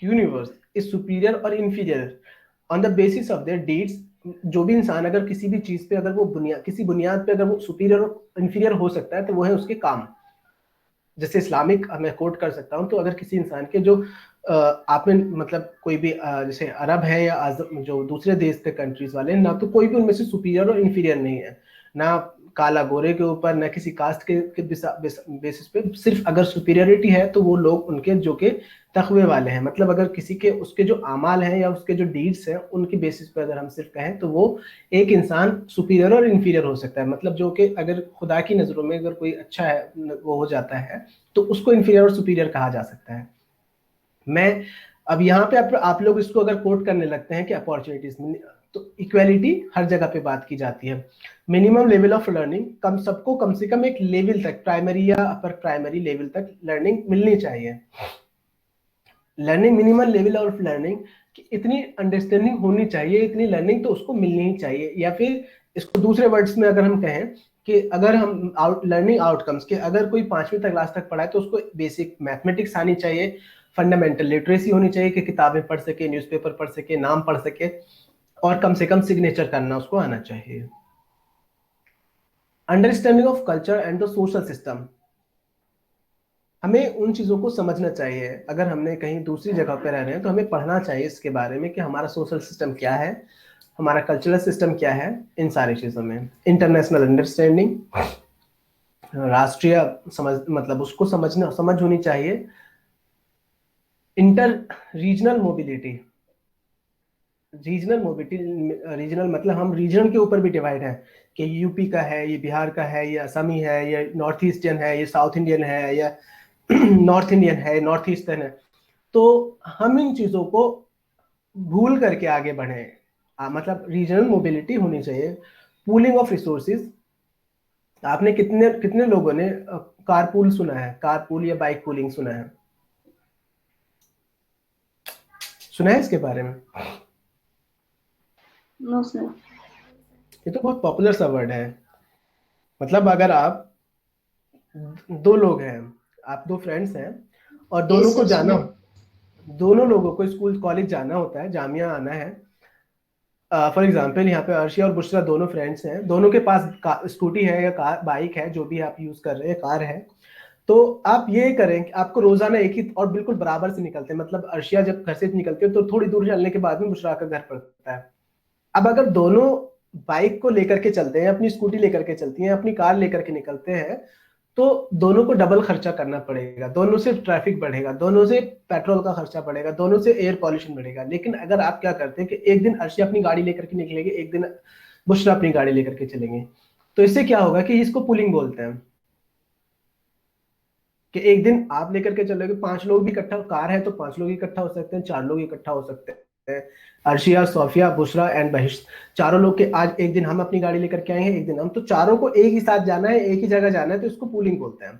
universe is superior और inferior on the basis of their deeds. जो भी इंसान अगर किसी भी चीज पे, अगर वो किसी बुनियाद पे अगर वो सुपीरियर और इंफीरियर हो सकता है, तो वो है उसके काम। जैसे इस्लामिक मैं कोट कर सकता हूँ, तो अगर किसी इंसान के जो आप में मतलब कोई भी जैसे अरब है या जो दूसरे देश के कंट्रीज वाले हैं ना, तो कोई भी उनमें से सुपीरियर और इंफीरियर नहीं है, ना काला गोरे के ऊपर, ना किसी कास्ट के बेसिस पे। सिर्फ अगर सुपीरियरिटी है तो वो लोग उनके जो के तकवे वाले हैं, मतलब अगर किसी के उसके जो आमाल हैं या उसके जो डीड्स हैं उनके बेसिस पे अगर हम सिर्फ कहें, तो वो एक इंसान सुपीरियर और इंफीरियर हो सकता है। मतलब जो कि अगर खुदा की नजरों में अगर कोई अच्छा है, वो हो जाता है, तो उसको इंफीरियर और सुपीरियर कहा जा सकता है। मैं अब यहाँ पे आप लोग इसको अगर कोट करने लगते हैं कि अपॉर्चुनिटीज, तो इक्वालिटी हर जगह पे बात की जाती है। मिनिमम लेवल ऑफ लर्निंग, सबको कम से कम एक लेवल तक, प्राइमरी या अपर प्राइमरी लेवल तक लर्निंग मिलनी चाहिए। Learning, minimum level of learning कि इतनी अंडरस्टैंडिंग होनी चाहिए, इतनी लर्निंग तो उसको मिलनी ही चाहिए। या फिर इसको दूसरे वर्ड्स में अगर हम कहें कि अगर हम लर्निंग आउटकम्स के, अगर कोई 5वीं तक क्लास तक पढ़ा है तो उसको बेसिक मैथमेटिक्स आनी चाहिए, फंडामेंटल लिटरेसी होनी चाहिए कि किताबें पढ़ सके, न्यूज़पेपर पढ़ सके, नाम पढ़ सके, और कम से कम सिग्नेचर करना उसको आना चाहिए। Understanding of culture and the social system, हमें उन चीज़ों को समझना चाहिए। अगर हमने कहीं दूसरी जगह पर रह रहे हैं तो हमें पढ़ना चाहिए इसके बारे में कि हमारा सोशल सिस्टम क्या है, हमारा कल्चरल सिस्टम क्या है, इन सारी चीज़ों में। इंटरनेशनल अंडरस्टैंडिंग, राष्ट्रीय समझ, मतलब उसको समझ होनी चाहिए। इंटर रीजनल मोबिलिटी, रीजनल मतलब हम रीजन के ऊपर भी डिवाइड है कि यूपी का है, ये बिहार का है, ये असमी है, ये नॉर्थ ईस्टर्न है, ये साउथ इंडियन है, या नॉर्थ इंडियन है, नॉर्थ ईस्टर्न है। तो हम इन चीज़ों को भूल करके आगे बढ़े, मतलब रीजनल मोबिलिटी होनी चाहिए। पूलिंग ऑफ रिसोर्सेज, आपने कितने कितने लोगों ने कारपूल सुना है, कारपूल या बाइक पूलिंग सुना है? सुना है इसके बारे में? No sir. ये तो बहुत पॉपुलर सा वर्ड है। मतलब अगर आप दो लोग हैं, आप दो फ्रेंड्स हैं, और दोनों को जाना, दोनों लोगों को स्कूल कॉलेज जाना होता है, जामिया आना है। फॉर एग्जाम्पल यहाँ पे अर्शिया और बुशरा दोनों फ्रेंड्स हैं, दोनों के पास स्कूटी है या कार, बाइक है, जो भी आप यूज कर रहे हैं, कार है। तो आप ये करें कि आपको रोजाना एक ही और बिल्कुल बराबर से निकलते हैं, मतलब अर्शिया जब घर से निकलते हैं तो थोड़ी दूर चलने के बाद में बुशरा का घर पड़ता है। अब अगर दोनों बाइक को लेकर के चलते हैं, अपनी स्कूटी लेकर के चलती हैं, अपनी कार लेकर के निकलते हैं, तो दोनों को डबल खर्चा करना पड़ेगा, दोनों से ट्रैफिक बढ़ेगा, दोनों से पेट्रोल का खर्चा बढ़ेगा, दोनों से एयर पॉल्यूशन बढ़ेगा। लेकिन अगर आप क्या करते हैं कि एक दिन अर्शी अपनी गाड़ी लेकर के निकलेंगे, एक दिन बुशरा अपनी गाड़ी लेकर के चलेंगे, तो इससे क्या होगा कि इसको पुलिंग बोलते हैं, कि एक दिन आप लेकर के चलोगे, 5 लोग भी इकट्ठा, कार है तो 5 लोग इकट्ठा हो सकते हैं, 4 लोग इकट्ठा हो सकते हैं। अर्शिया, सोफिया, बुशरा एंड बहिश्त, चारों लोग के आज एक दिन हम अपनी गाड़ी लेकर के आएंगे, एक दिन हम, तो चारों को एक ही साथ जाना है, एक ही जगह जाना है, तो इसको पूलिंग बोलते हैं।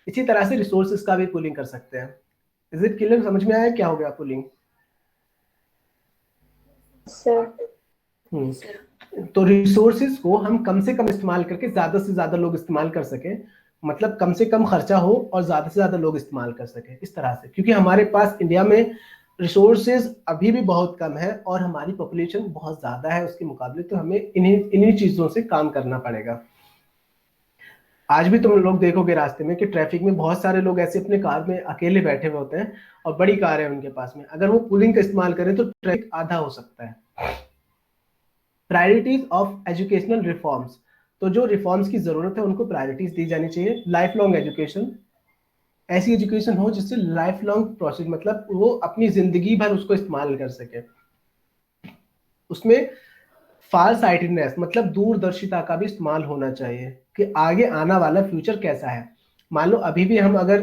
इसी तरह से रिसोर्सेज का भी पूलिंग कर सकते हैं। Is it clear? समझ में आया क्या हो गया पूलिंग? सर तो रिसोर्सेज को हम कम से कम इस्तेमाल करके ज्यादा से ज्यादा लोग इस्तेमाल कर सके, मतलब कम से कम खर्चा हो और ज्यादा से ज्यादा लोग इस्तेमाल कर सके इस तरह से। क्योंकि हमारे पास इंडिया में रिसोर्सेज अभी भी बहुत कम है और हमारी पॉपुलेशन बहुत ज्यादा है उसके मुकाबले, तो हमें इन्हीं चीजों से काम करना पड़ेगा। आज भी तुम लोग देखोगे रास्ते में कि ट्रैफिक में बहुत सारे लोग ऐसे अपने कार में अकेले बैठे हुए होते हैं और बड़ी कार है उनके पास में, अगर वो पूलिंग का इस्तेमाल करें तो ट्रैफिक आधा हो सकता है। प्रायोरिटीज ऑफ एजुकेशनल रिफॉर्म्स, तो जो रिफॉर्म्स की जरूरत है उनको प्रायोरिटीज दी जानी चाहिए। लाइफ लॉन्ग एजुकेशन, ऐसी एजुकेशन हो जिससे लाइफ लॉन्ग प्रोसेस, मतलब वो अपनी जिंदगी भर उसको इस्तेमाल कर सके। उसमें फार साइटेडनेस, मतलब दूरदर्शिता का भी इस्तेमाल होना चाहिए कि आगे आना वाला फ्यूचर कैसा है। मान लो अभी भी हम अगर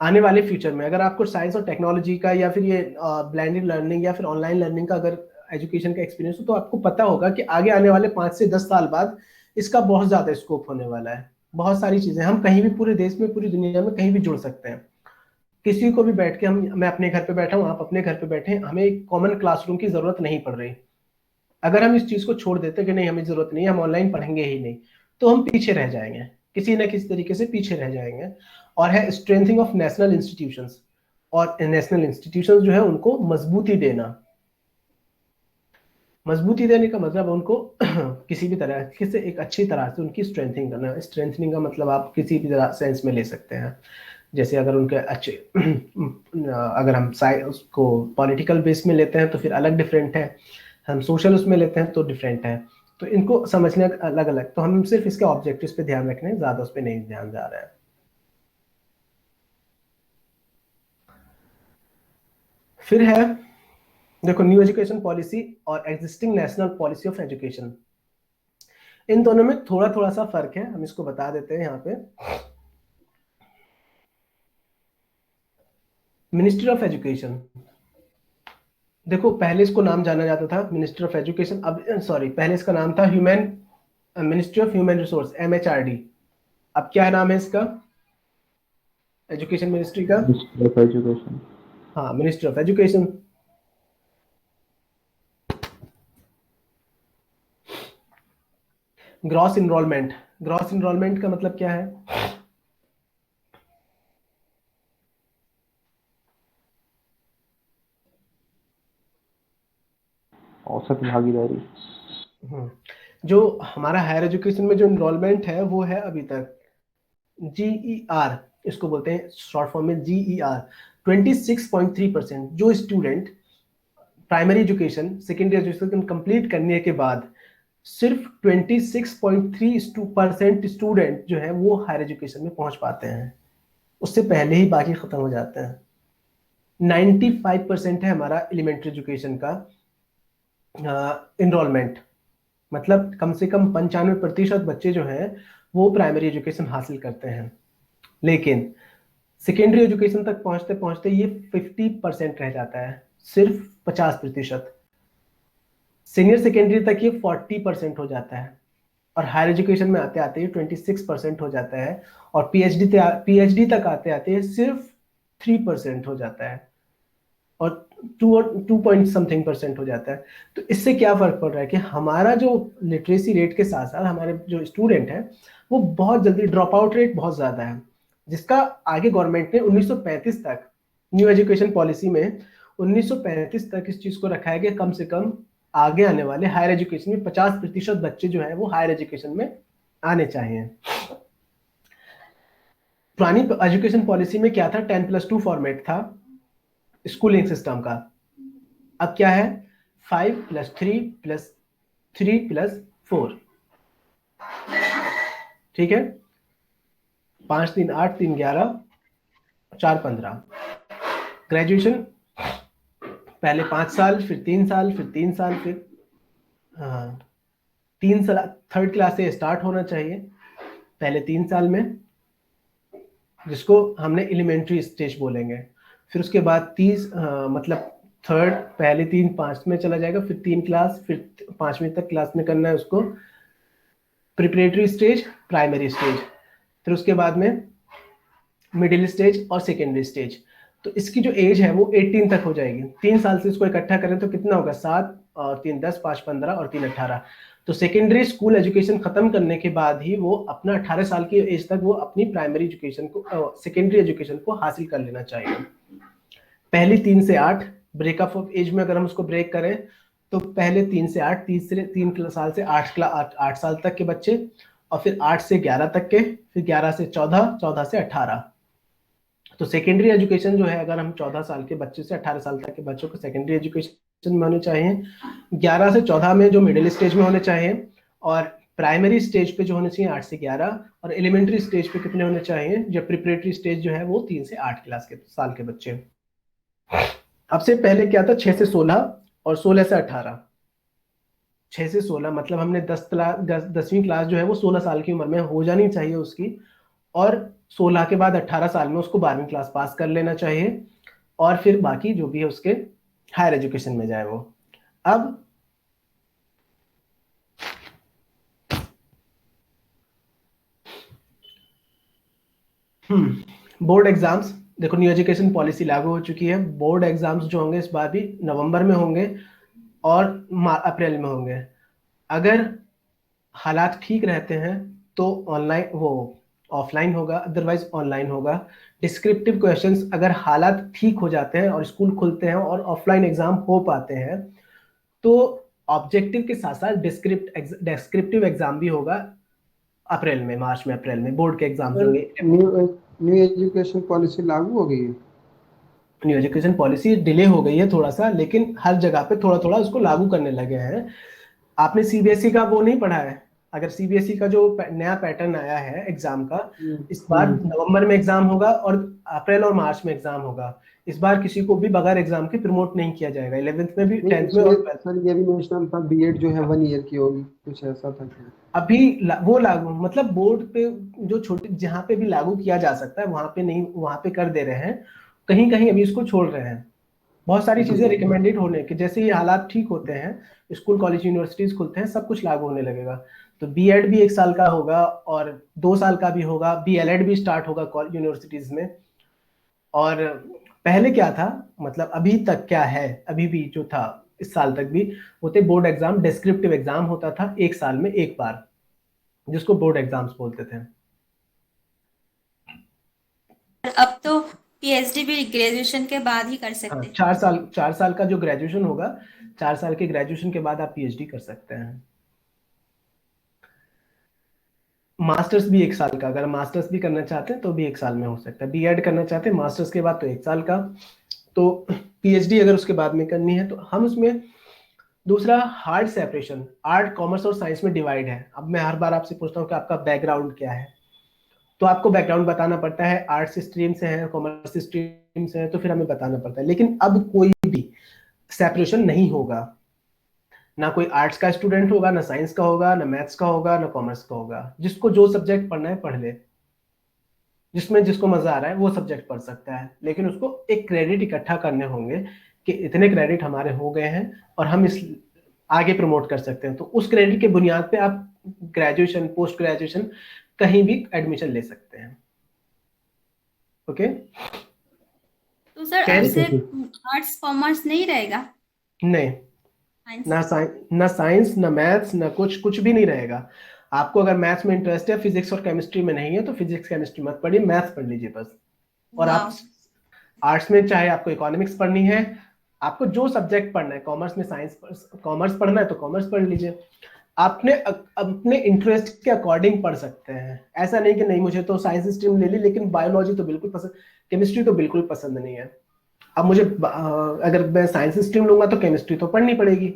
आने वाले फ्यूचर में अगर आपको साइंस और टेक्नोलॉजी का या फिर ये ब्लेंडेड लर्निंग या फिर ऑनलाइन लर्निंग का अगर एजुकेशन का एक्सपीरियंस हो, तो आपको पता होगा कि आगे आने वाले 5 से 10 साल बाद इसका बहुत ज्यादा स्कोप होने वाला है। बहुत सारी चीजें हम कहीं भी पूरे देश में, पूरी दुनिया में कहीं भी जुड़ सकते हैं। किसी को भी बैठ के मैं अपने घर पे बैठा हूँ, आप अपने घर पे बैठे हैं, हमें एक कॉमन क्लासरूम की जरूरत नहीं पड़ रही। अगर हम इस चीज को छोड़ देते कि नहीं हमें जरूरत नहीं है, हम ऑनलाइन पढ़ेंगे ही नहीं, तो हम पीछे रह जाएंगे, किसी ना किसी तरीके से पीछे रह जाएंगे। और है स्ट्रेंथिंग ऑफ नेशनल इंस्टीट्यूशंस, और नेशनल इंस्टीट्यूशंस जो है उनको मजबूती देना। मजबूती देने का मतलब उनको किसी भी तरह से एक अच्छी तरह से उनकी स्ट्रेंथिंग करना। स्ट्रेंथनिंग का मतलब आप किसी भी तरह सेंस में ले सकते हैं, जैसे अगर उनके अच्छे अगर हम उसको पॉलिटिकल बेस में लेते हैं तो फिर अलग डिफरेंट है, हम सोशल उसमें लेते हैं तो डिफरेंट है। तो इनको समझने अलग अलग, तो हम सिर्फ इसके ऑब्जेक्टिव्स पे ध्यान रखने, ज्यादा उस पर नहीं ध्यान जा रहा है। फिर है देखो न्यू एजुकेशन पॉलिसी और existing national policy of education, इन दोनों में थोड़ा थोड़ा सा फर्क है, हम इसको बता देते हैं यहाँ पे। मिनिस्ट्री ऑफ एजुकेशन, देखो पहले इसको नाम जाना जाता था मिनिस्ट्री ऑफ एजुकेशन, अब सॉरी पहले इसका नाम था ministry of human resource, MHRD। अब क्या नाम है इसका एजुकेशन मिनिस्ट्री का? Ministry of education. हाँ, ministry of education. Gross enrolment, gross enrolment का मतलब क्या है? औसत भागीदारी। जो हमारा हायर एजुकेशन में जो इनरोलमेंट है वो है अभी तक GER, इसको बोलते हैं शॉर्ट फॉर्म में GER, 26.3%। जो student primary education secondary education complete करने के बाद सिर्फ 26.3% स्टूडेंट जो है वो हायर एजुकेशन में पहुंच पाते हैं, उससे पहले ही बाकी खत्म हो जाते हैं। 95% है हमारा एलिमेंट्री एजुकेशन का इनरोलमेंट, मतलब कम से कम 95% बच्चे जो हैं वो प्राइमरी एजुकेशन हासिल करते हैं। लेकिन सेकेंडरी एजुकेशन तक पहुंचते पहुंचते ये 50% रह जाता है, सिर्फ 50%। सीनियर सेकेंडरी तक ये 40% हो जाता है, और हायर एजुकेशन में आते आते ये 26% हो जाता है, और PhD तक आते आते सिर्फ 3% हो जाता है, और 2 पॉइंट समथिंग % हो जाता है। तो इससे क्या फर्क पड़ रहा है कि हमारा जो लिटरेसी रेट के साथ साथ हमारे जो स्टूडेंट हैं वो बहुत जल्दी, ड्रॉप आउट रेट बहुत ज्यादा है, जिसका आगे गवर्नमेंट ने 1935 तक न्यू एजुकेशन पॉलिसी में 1935 तक इस चीज को रखा है कि कम से कम आगे आने वाले हायर एजुकेशन में 50% बच्चे जो है वो हायर एजुकेशन में आने चाहिए। पुरानी एजुकेशन पॉलिसी में क्या था? 10+2 फॉर्मेट था स्कूलिंग सिस्टम का। अब क्या है? 5+3+3+4। ठीक है, 5 3 8 3 11 4 15। ग्रेजुएशन पहले 5 साल, फिर 3 साल, फिर 3 साल, फिर 3 साल। थर्ड क्लास से स्टार्ट होना चाहिए पहले 3 साल में, जिसको हमने एलिमेंट्री स्टेज बोलेंगे। फिर उसके बाद 30 मतलब थर्ड पहले 3 5 में चला जाएगा, फिर 3 क्लास, फिर 5वीं तक क्लास में करना है उसको प्रिपरेटरी स्टेज, प्राइमरी स्टेज। फिर उसके बाद में मिडिल स्टेज और सेकेंडरी स्टेज। तो इसकी जो एज है वो 18 तक हो जाएगी। 3 साल से इसको इकट्ठा करें तो कितना होगा, 7 और 3 10, 5 15 और 3 18। तो सेकेंडरी स्कूल एजुकेशन खत्म करने के बाद ही वो अपना 18 साल की एज तक वो अपनी प्राइमरी एजुकेशन को, सेकेंडरी एजुकेशन को हासिल कर लेना चाहिए। पहली 3 से 8 ब्रेकअप ऑफ एज में अगर हम उसको ब्रेक करें तो पहले 3 से 8, 3 साल से 8 साल तक के बच्चे, और फिर 8 से 11 तक के, फिर 11 से 14, 14 से 18। तो सेकेंडरी एजुकेशन जो है, अगर हम 14 साल के बच्चे से 18 साल तक के बच्चों को सेकेंडरी एजुकेशन में होने चाहिए, 11 से 14 में जो मिडिल स्टेज में होने चाहिए, और प्राइमरी स्टेज पे जो होने चाहिए 8 से 11, और एलिमेंट्री स्टेज पे कितने होने चाहिए, जब प्रिपरेटरी स्टेज जो है वो 3 से 8 क्लास के साल के बच्चे। अब से पहले क्या था, 6 से 16 और 16 से 18। 6 से 16 मतलब हमने 10वीं क्लास जो है वो 16 साल की उम्र में हो जानी चाहिए उसकी, और 16 के बाद 18 साल में उसको 12वीं क्लास पास कर लेना चाहिए, और फिर बाकी जो भी है उसके हायर एजुकेशन में जाए वो। अब बोर्ड एग्जाम्स, देखो न्यू एजुकेशन पॉलिसी लागू हो चुकी है। बोर्ड एग्जाम्स जो होंगे इस बार भी नवंबर में होंगे और अप्रैल में होंगे। अगर हालात ठीक रहते हैं तो ऑनलाइन, वो ऑफलाइन होगा, अदरवाइज ऑनलाइन होगा। डिस्क्रिप्टिव क्वेश्चंस अगर हालात ठीक हो जाते हैं और स्कूल खुलते हैं और ऑफलाइन एग्जाम हो पाते हैं, तो ऑब्जेक्टिव के साथ साथ डिस्क्रिप्टिव एग्जाम भी होगा अप्रैल में, मार्च में, अप्रैल में बोर्ड के एग्जाम होंगे। न्यू एजुकेशन पॉलिसी लागू हो गई है। न्यू एजुकेशन पॉलिसी डिले हो गई है थोड़ा सा, लेकिन हर जगह पे थोड़ा थोड़ा उसको लागू करने लगे हैं। आपने सीबीएसई का वो नहीं पढ़ा है? अगर सीबीएसई का जो नया पैटर्न आया है एग्जाम का, इस बार नवंबर में एग्जाम होगा और अप्रैल और मार्च में एग्जाम होगा। इस बार किसी को भी बगैर एग्जाम के प्रमोट नहीं किया जाएगा, 11th में भी, 10th में। और सर ये भी नेशनल था, बीएड जो है 1 ईयर की होगी, कुछ ऐसा था क्या? अभी वो लागू, मतलब बोर्ड पे जो छोटे जहां पे भी लागू किया जा सकता है वहां पे नहीं, वहां पे कर दे रहे हैं, कहीं कहीं अभी इसको छोड़ रहे हैं। बहुत सारी चीजें रिकमेंडेड होने के, जैसे ये हालात ठीक होते हैं, स्कूल कॉलेज यूनिवर्सिटीज खुलते हैं, सब कुछ लागू होने लगेगा। तो बीएड भी 1 साल का होगा और 2 साल का भी होगा, बीएलएड भी स्टार्ट होगा यूनिवर्सिटीज में। और पहले क्या था, मतलब अभी तक क्या है, अभी भी जो था इस साल तक भी होते बोर्ड एग्जाम, डिस्क्रिप्टिव एग्जाम होता था 1 साल में 1 बार, जिसको बोर्ड एग्जाम्स बोलते थे। अब तो पीएचडी भी ग्रेजुएशन के बाद ही कर सकते हैं। 4 साल का जो ग्रेजुएशन होगा, 4 साल के ग्रेजुएशन के बाद आप पीएचडी कर सकते हैं। मास्टर्स भी 1 साल का, अगर मास्टर्स भी करना चाहते हैं तो भी 1 साल में हो सकता है। बीएड करना चाहते हैं मास्टर्स के बाद तो 1 साल का। तो पीएचडी अगर उसके बाद में करनी है तो हम उसमें, दूसरा हार्ड सेपरेशन, आर्ट कॉमर्स और साइंस में डिवाइड है। अब मैं हर बार आपसे पूछता हूँ कि आपका बैकग्राउंड क्या है, तो आपको बैकग्राउंड बताना पड़ता है। आर्ट्स स्ट्रीम से है, कॉमर्स स्ट्रीम से है, तो फिर हमें बताना पड़ता है। लेकिन अब कोई भी सेपरेशन नहीं होगा, ना कोई आर्ट्स का स्टूडेंट होगा, ना साइंस का होगा, ना मैथ्स का होगा, ना कॉमर्स का होगा। जिसको जो सब्जेक्ट पढ़ना है पढ़ ले, जिसमें जिसको मजा आ रहा है वो सब्जेक्ट पढ़ सकता है। लेकिन उसको एक क्रेडिट इकट्ठा करने होंगे कि इतने क्रेडिट हमारे हो गए हैं और हम इस आगे प्रमोट कर सकते हैं। तो उस क्रेडिट के बुनियाद पे आप ग्रेजुएशन, पोस्ट ग्रेजुएशन कहीं भी एडमिशन ले सकते हैं। ओके, तो सर अब से आर्ट्स कॉमर्स नहीं रहेगा? नहीं, ना साइंस, ना मैथ्स, ना कुछ भी नहीं रहेगा। आपको अगर मैथ्स में इंटरेस्ट है, फिजिक्स और केमिस्ट्री में नहीं है, तो फिजिक्स केमिस्ट्री मत पढ़िए, मैथ्स पढ़ लीजिए बस। और आप आर्ट्स में चाहे आपको इकोनॉमिक्स पढ़नी है, आपको जो सब्जेक्ट पढ़ना है, कॉमर्स में कॉमर्स पढ़ना है तो कॉमर्स पढ़ लीजिए। आपने अपने इंटरेस्ट के अकॉर्डिंग पढ़ सकते हैं। ऐसा नहीं कि नहीं मुझे तो साइंस स्ट्रीम ले ली लेकिन बायोलॉजी तो बिल्कुल पसंद, केमिस्ट्री तो बिल्कुल पसंद नहीं है। अब मुझे अगर मैं साइंस स्ट्रीम लूंगा तो केमिस्ट्री तो पढ़नी पड़ेगी।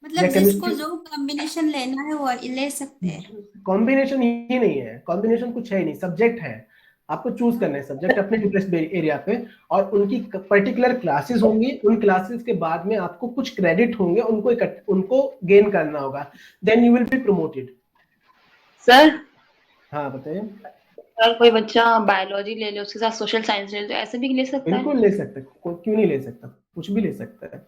मतलब या जिसको केमिस्ट्री। जो कॉम्बिनेशन लेना है वो ले सकते हैं। कॉम्बिनेशन ही नहीं है, कॉम्बिनेशन कुछ है ही नहीं, सब्जेक्ट है। आपको चूज करना है सब्जेक्ट अपने इंटरेस्ट एरिया पे, और उनकी पर्टिकुलर क्लासेस होंगी। उन क्लासेस के बाद में आपको कुछ क्रेडिट होंगे, उनको गेन करना होगा, then you will be promoted. Sir, हाँ बताइए। अगर कोई बच्चा बायोलॉजी ले ले उसके साथ सोशल साइंस ले ले तो ऐसे भी ले सकता है? बिल्कुल ले सकते हैं, क्यों नहीं ले सकता, कुछ भी ले सकता है।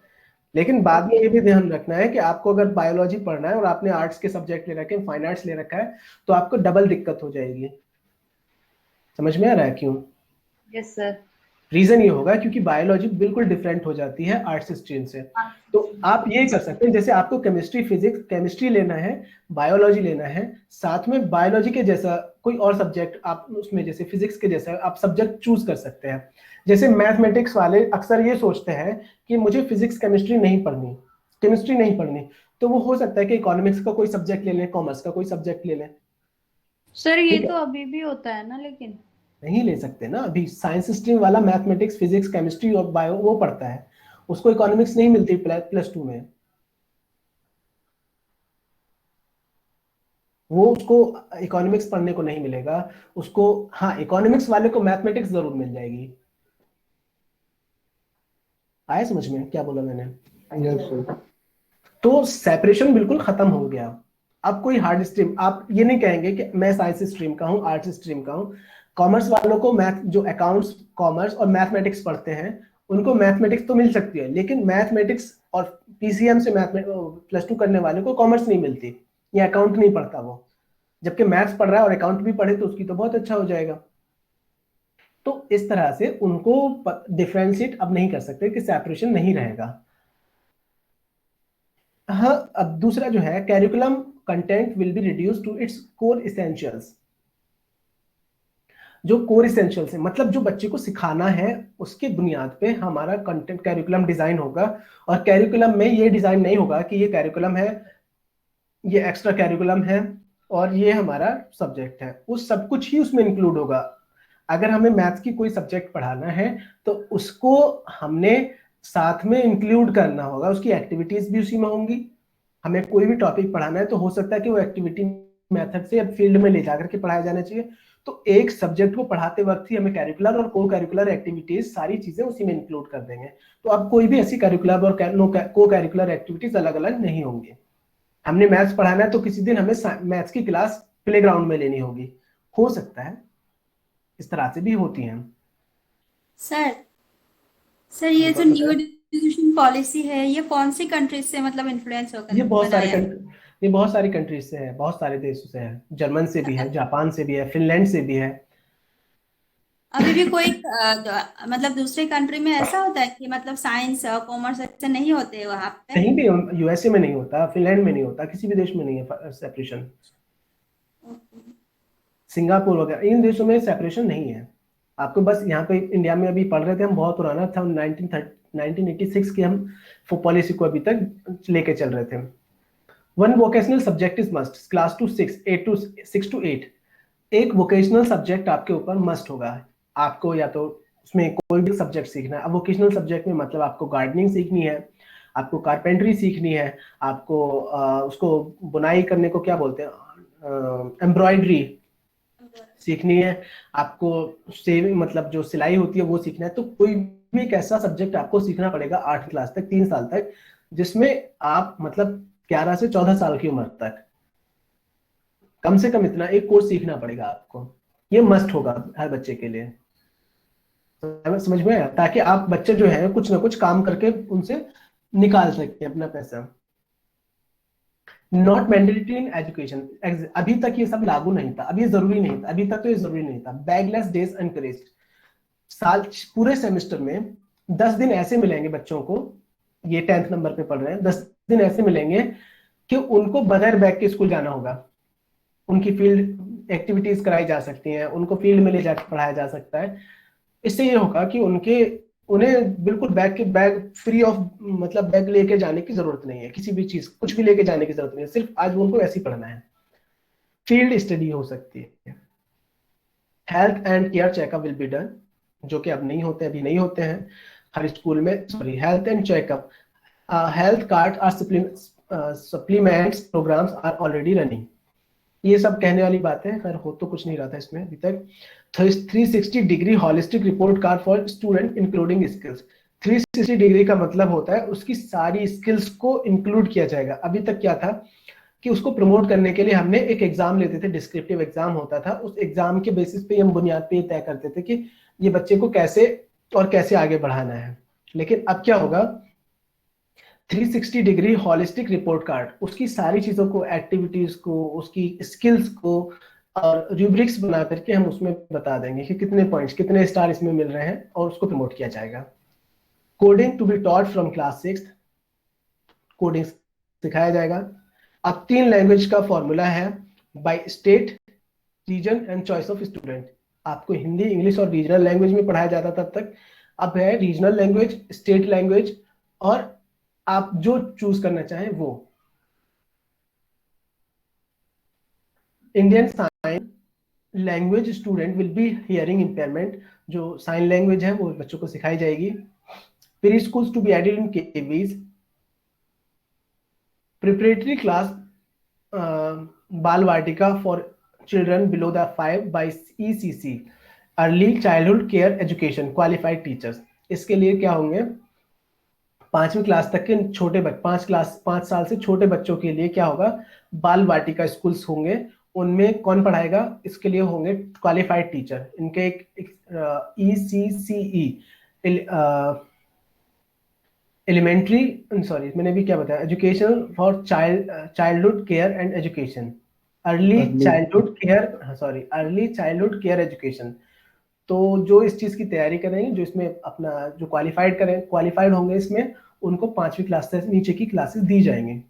लेकिन बाद में ये भी ध्यान रखना है कि आपको अगर बायोलॉजी पढ़ना है और आपने आर्ट्स के सब्जेक्ट ले रखे हैं, फाइन आर्ट्स ले रखा है, तो आपको डबल दिक्कत हो जाएगी। समझ में आ रहा है क्यों? Yes sir. रीजन ये होगा क्योंकि बायोलॉजी बिल्कुल डिफरेंट हो जाती है आर्ट्स स्ट्रीम से। तो आप ये कर सकते हैं, जैसे आपको केमिस्ट्री, फिजिक्स, केमिस्ट्री लेना है, बायोलॉजी लेना है, साथ में बायोलॉजी के जैसा कोई और सब्जेक्ट आप उसमें, जैसे फिजिक्स के जैसा आप सब्जेक्ट चूज कर सकते हैं। जैसे मैथमेटिक्स वाले अक्सर ये सोचते हैं कि मुझे फिजिक्स केमिस्ट्री नहीं पढ़नी, केमिस्ट्री नहीं पढ़नी, तो वो हो सकता है कि इकोनॉमिक्स का कोई सब्जेक्ट ले लें, कॉमर्स का कोई सब्जेक्ट ले लें। सर ये ठीक है, तो अभी भी होता है ना, लेकिन नहीं ले सकते ना। अभी साइंस स्ट्रीम वाला मैथमेटिक्स, फिजिक्स, केमिस्ट्री और बायो वो पढ़ता है, उसको इकोनॉमिक्स नहीं मिलती +2 में। वो उसको इकोनॉमिक्स पढ़ने को नहीं मिलेगा उसको। हाँ, इकोनॉमिक्स वाले को मैथमेटिक्स जरूर मिल जाएगी। आया समझ में क्या बोला मैंने? Yes sir. तो सेपरेशन बिल्कुल खत्म हो गया। अब कोई हार्ड स्ट्रीम, आप ये नहीं कहेंगे कि मैं साइंस स्ट्रीम का हूँ, आर्ट्स स्ट्रीम का हूँ। कॉमर्स वालों को मैथ, जो अकाउंट्स, कॉमर्स और मैथमेटिक्स पढ़ते हैं, उनको मैथमेटिक्स तो मिल सकती है, लेकिन मैथमेटिक्स और पीसीएम से +2 करने वाले को कॉमर्स नहीं मिलती, या अकाउंट नहीं पढ़ता वो। जबकि मैथ्स पढ़ रहा है और अकाउंट भी पढ़े तो उसकी तो बहुत अच्छा हो जाएगा। तो इस तरह से उनको डिफ्रेंशिएट अब नहीं कर सकते कि सेपरेशन नहीं रहेगा। हाँ, अब दूसरा जो है, curriculum content will be reduce to its core essentials. जो कोर इसेंशियल्स है, मतलब जो बच्चे को सिखाना है उसके बुनियाद पे हमारा कंटेंट कैरिकुलम डिजाइन होगा। और कैरिकुलम में ये डिजाइन नहीं होगा कि ये कैरिकुलम है, ये एक्स्ट्रा कैरिकुलम है और ये हमारा सब्जेक्ट है। उस सब कुछ ही उसमें इंक्लूड होगा। अगर हमें मैथ्स की कोई सब्जेक्ट पढ़ाना है तो उसको हमने साथ में इंक्लूड करना होगा, उसकी एक्टिविटीज भी उसी में होंगी। हमें कोई भी टॉपिक पढ़ाना है तो हो सकता है कि वो एक्टिविटी मेथड से फील्ड में ले जाकर के पढ़ाया जाना चाहिए। तो एक सब्जेक्ट को पढ़ाते वक्त ही हमें कैरिकुलर और को कैरिकुलर एक्टिविटीज सारी चीजें उसी में इंक्लूड कर देंगे। तो अब कोई भी ऐसी कैरिकुलर और को कैरिकुलर एक्टिविटीज अलग अलग नहीं होंगी। हमने मैथ्स पढ़ाना है तो किसी दिन हमें मैथ्स की क्लास प्लेग्राउंड में लेनी होगी, हो सकता है। इस तरह से भी होती हैं। सर सर ये जो न्यू एजुकेशन पॉलिसी है ये कौन सी कंट्रीज से मतलब इन्फ्लुएंस होकर ये बहुत सारे बनाया है? ये बहुत सारी कंट्रीज से है, बहुत सारे देशों से है। जर्मन से भी है, जापान से भी है, फिनलैंड से भी है। अभी भी कोई मतलब दूसरे कंट्री में ऐसा होता है कि मतलब साइंस कॉमर्स ऐसे नहीं होते वहां पे? कहीं भी, यूएसए में नहीं होता, फिनलैंड में नहीं होता, किसी भी देश में नहीं है सेपरेशन। सिंगापुर वगैरह इन देशों में सेपरेशन नहीं है। आपको बस यहाँ पे इंडिया में अभी पढ़ रहे थे हम, बहुत पुराना था, 1986 की हम पॉलिसी को अभी तक लेके चल रहे थे। One vocational subject is must, class two 6 to 8। एक वोकेशनल सब्जेक्ट आपके ऊपर मस्ट होगा। आपको या तो उसमें कोई भी सब्जेक्ट सीखना है। अब वोकेशनल सब्जेक्ट में मतलब आपको गार्डनिंग सीखनी है, आपको कारपेंटरी सीखनी है, आपको उसको बुनाई करने को क्या बोलते हैं, एम्ब्रॉयडरी सीखनी है, आपको सेविंग मतलब जो सिलाई होती है वो सीखना है। तो कोई भी एक ऐसा सब्जेक्ट आपको सीखना पड़ेगा 8वीं क्लास तक, 3 साल तक, जिसमें आप मतलब 11 से 14 साल की उम्र तक कम से कम इतना एक कोर्स सीखना पड़ेगा आपको। ये मस्ट होगा हर बच्चे के लिए। समझ में आया? ताकि आप बच्चे जो है कुछ ना कुछ काम करके उनसे निकाल सकते हैं अपना पैसा। Not mandatory in education. अभी तक ये सब लागू नहीं था, अभी जरूरी नहीं था, अभी तक तो ये जरूरी नहीं था। Bagless days encouraged. साल पूरे सेमेस्टर में 10 दिन ऐसे मिलेंगे बच्चों को, ये 10th नंबर पे पढ़ रहे हैं, 10 दिन ऐसे मिलेंगे कि उनको बगैर बैग के स्कूल जाना होगा। उनकी फील्ड एक्टिविटीज कराई जा सकती हैं, उनको फील्ड में ले जाकर पढ़ाया जा सकता है। इससे ये होगा कि उन्हें बिल्कुल बैग फ्री ऑफ, मतलब बैग लेके जाने की जरूरत नहीं है, किसी भी चीज कुछ भी लेके जाने की जरूरत नहीं है, सिर्फ आज उनको ऐसे ही पढ़ना है। फील्ड स्टडी हो सकती है। Health and care checkup will be done, जो कि अब नहीं होते, अभी नहीं होते हैं हर स्कूल में। Sorry, health and checkup, health card or supplements programs are already running. ये सब कहने वाली बातें हैं, खैर हो तो कुछ नहीं रहा था इसमें अभी तक। 360 degree holistic report card for student including skills. 360 degree का मतलब होता है उसकी सारी स्किल्स को इंक्लूड किया जाएगा। अभी तक क्या था कि उसको प्रमोट करने के लिए हमने एक एग्जाम लेते थे, डिस्क्रिप्टिव एग्जाम होता था, उस एग्जाम के बेसिस पे हम बुनियाद पे तय करते थे कि ये बच्चे को कैसे और कैसे आगे बढ़ाना है। लेकिन अब क्या होगा, 360 डिग्री हॉलिस्टिक रिपोर्ट कार्ड उसकी सारी चीजों को, एक्टिविटीज को, उसकी स्किल्स को और रूब्रिक्स बना करके हम उसमें बता देंगे कि कितने पॉइंट्स, कितने स्टार इसमें मिल रहे हैं और उसको प्रमोट किया जाएगा। Coding to be taught from class 6, coding सिखाया जाएगा। अब 3 लैंग्वेज का फॉर्मूला है, by state, region and choice of student. आपको हिंदी, इंग्लिश और रीजनल लैंग्वेज में पढ़ाया जाता था तब तक, अब है रीजनल लैंग्वेज, स्टेट लैंग्वेज और आप जो चूज करना चाहें वो। Indian sign language student will be hearing impairment, जो साइन लैंग्वेज है वो बच्चों को सिखाई जाएगी। Pre schools to be added in KVs. Preparatory class Bal Vatika for children below the 5 by ECC, early childhood care education, qualified teachers. इसके लिए क्या होंगे, 5वीं क्लास तक के छोटे 5 साल से छोटे बच्चों के लिए क्या होगा, बाल वाटिका स्कूल्स होंगे। उनमें कौन पढ़ाएगा, इसके लिए होंगे क्वालिफाइड टीचर। इनके एक ECCE एलिमेंट्री, सॉरी मैंने भी क्या बताया, education for childhood care and education, early childhood care education. तो जो इस चीज की तैयारी करेंगे, जो इसमें अपना जो क्वालिफाइड होंगे इसमें, उनको 5वीं क्लास से नीचे की क्लासेस दी जाएंगी।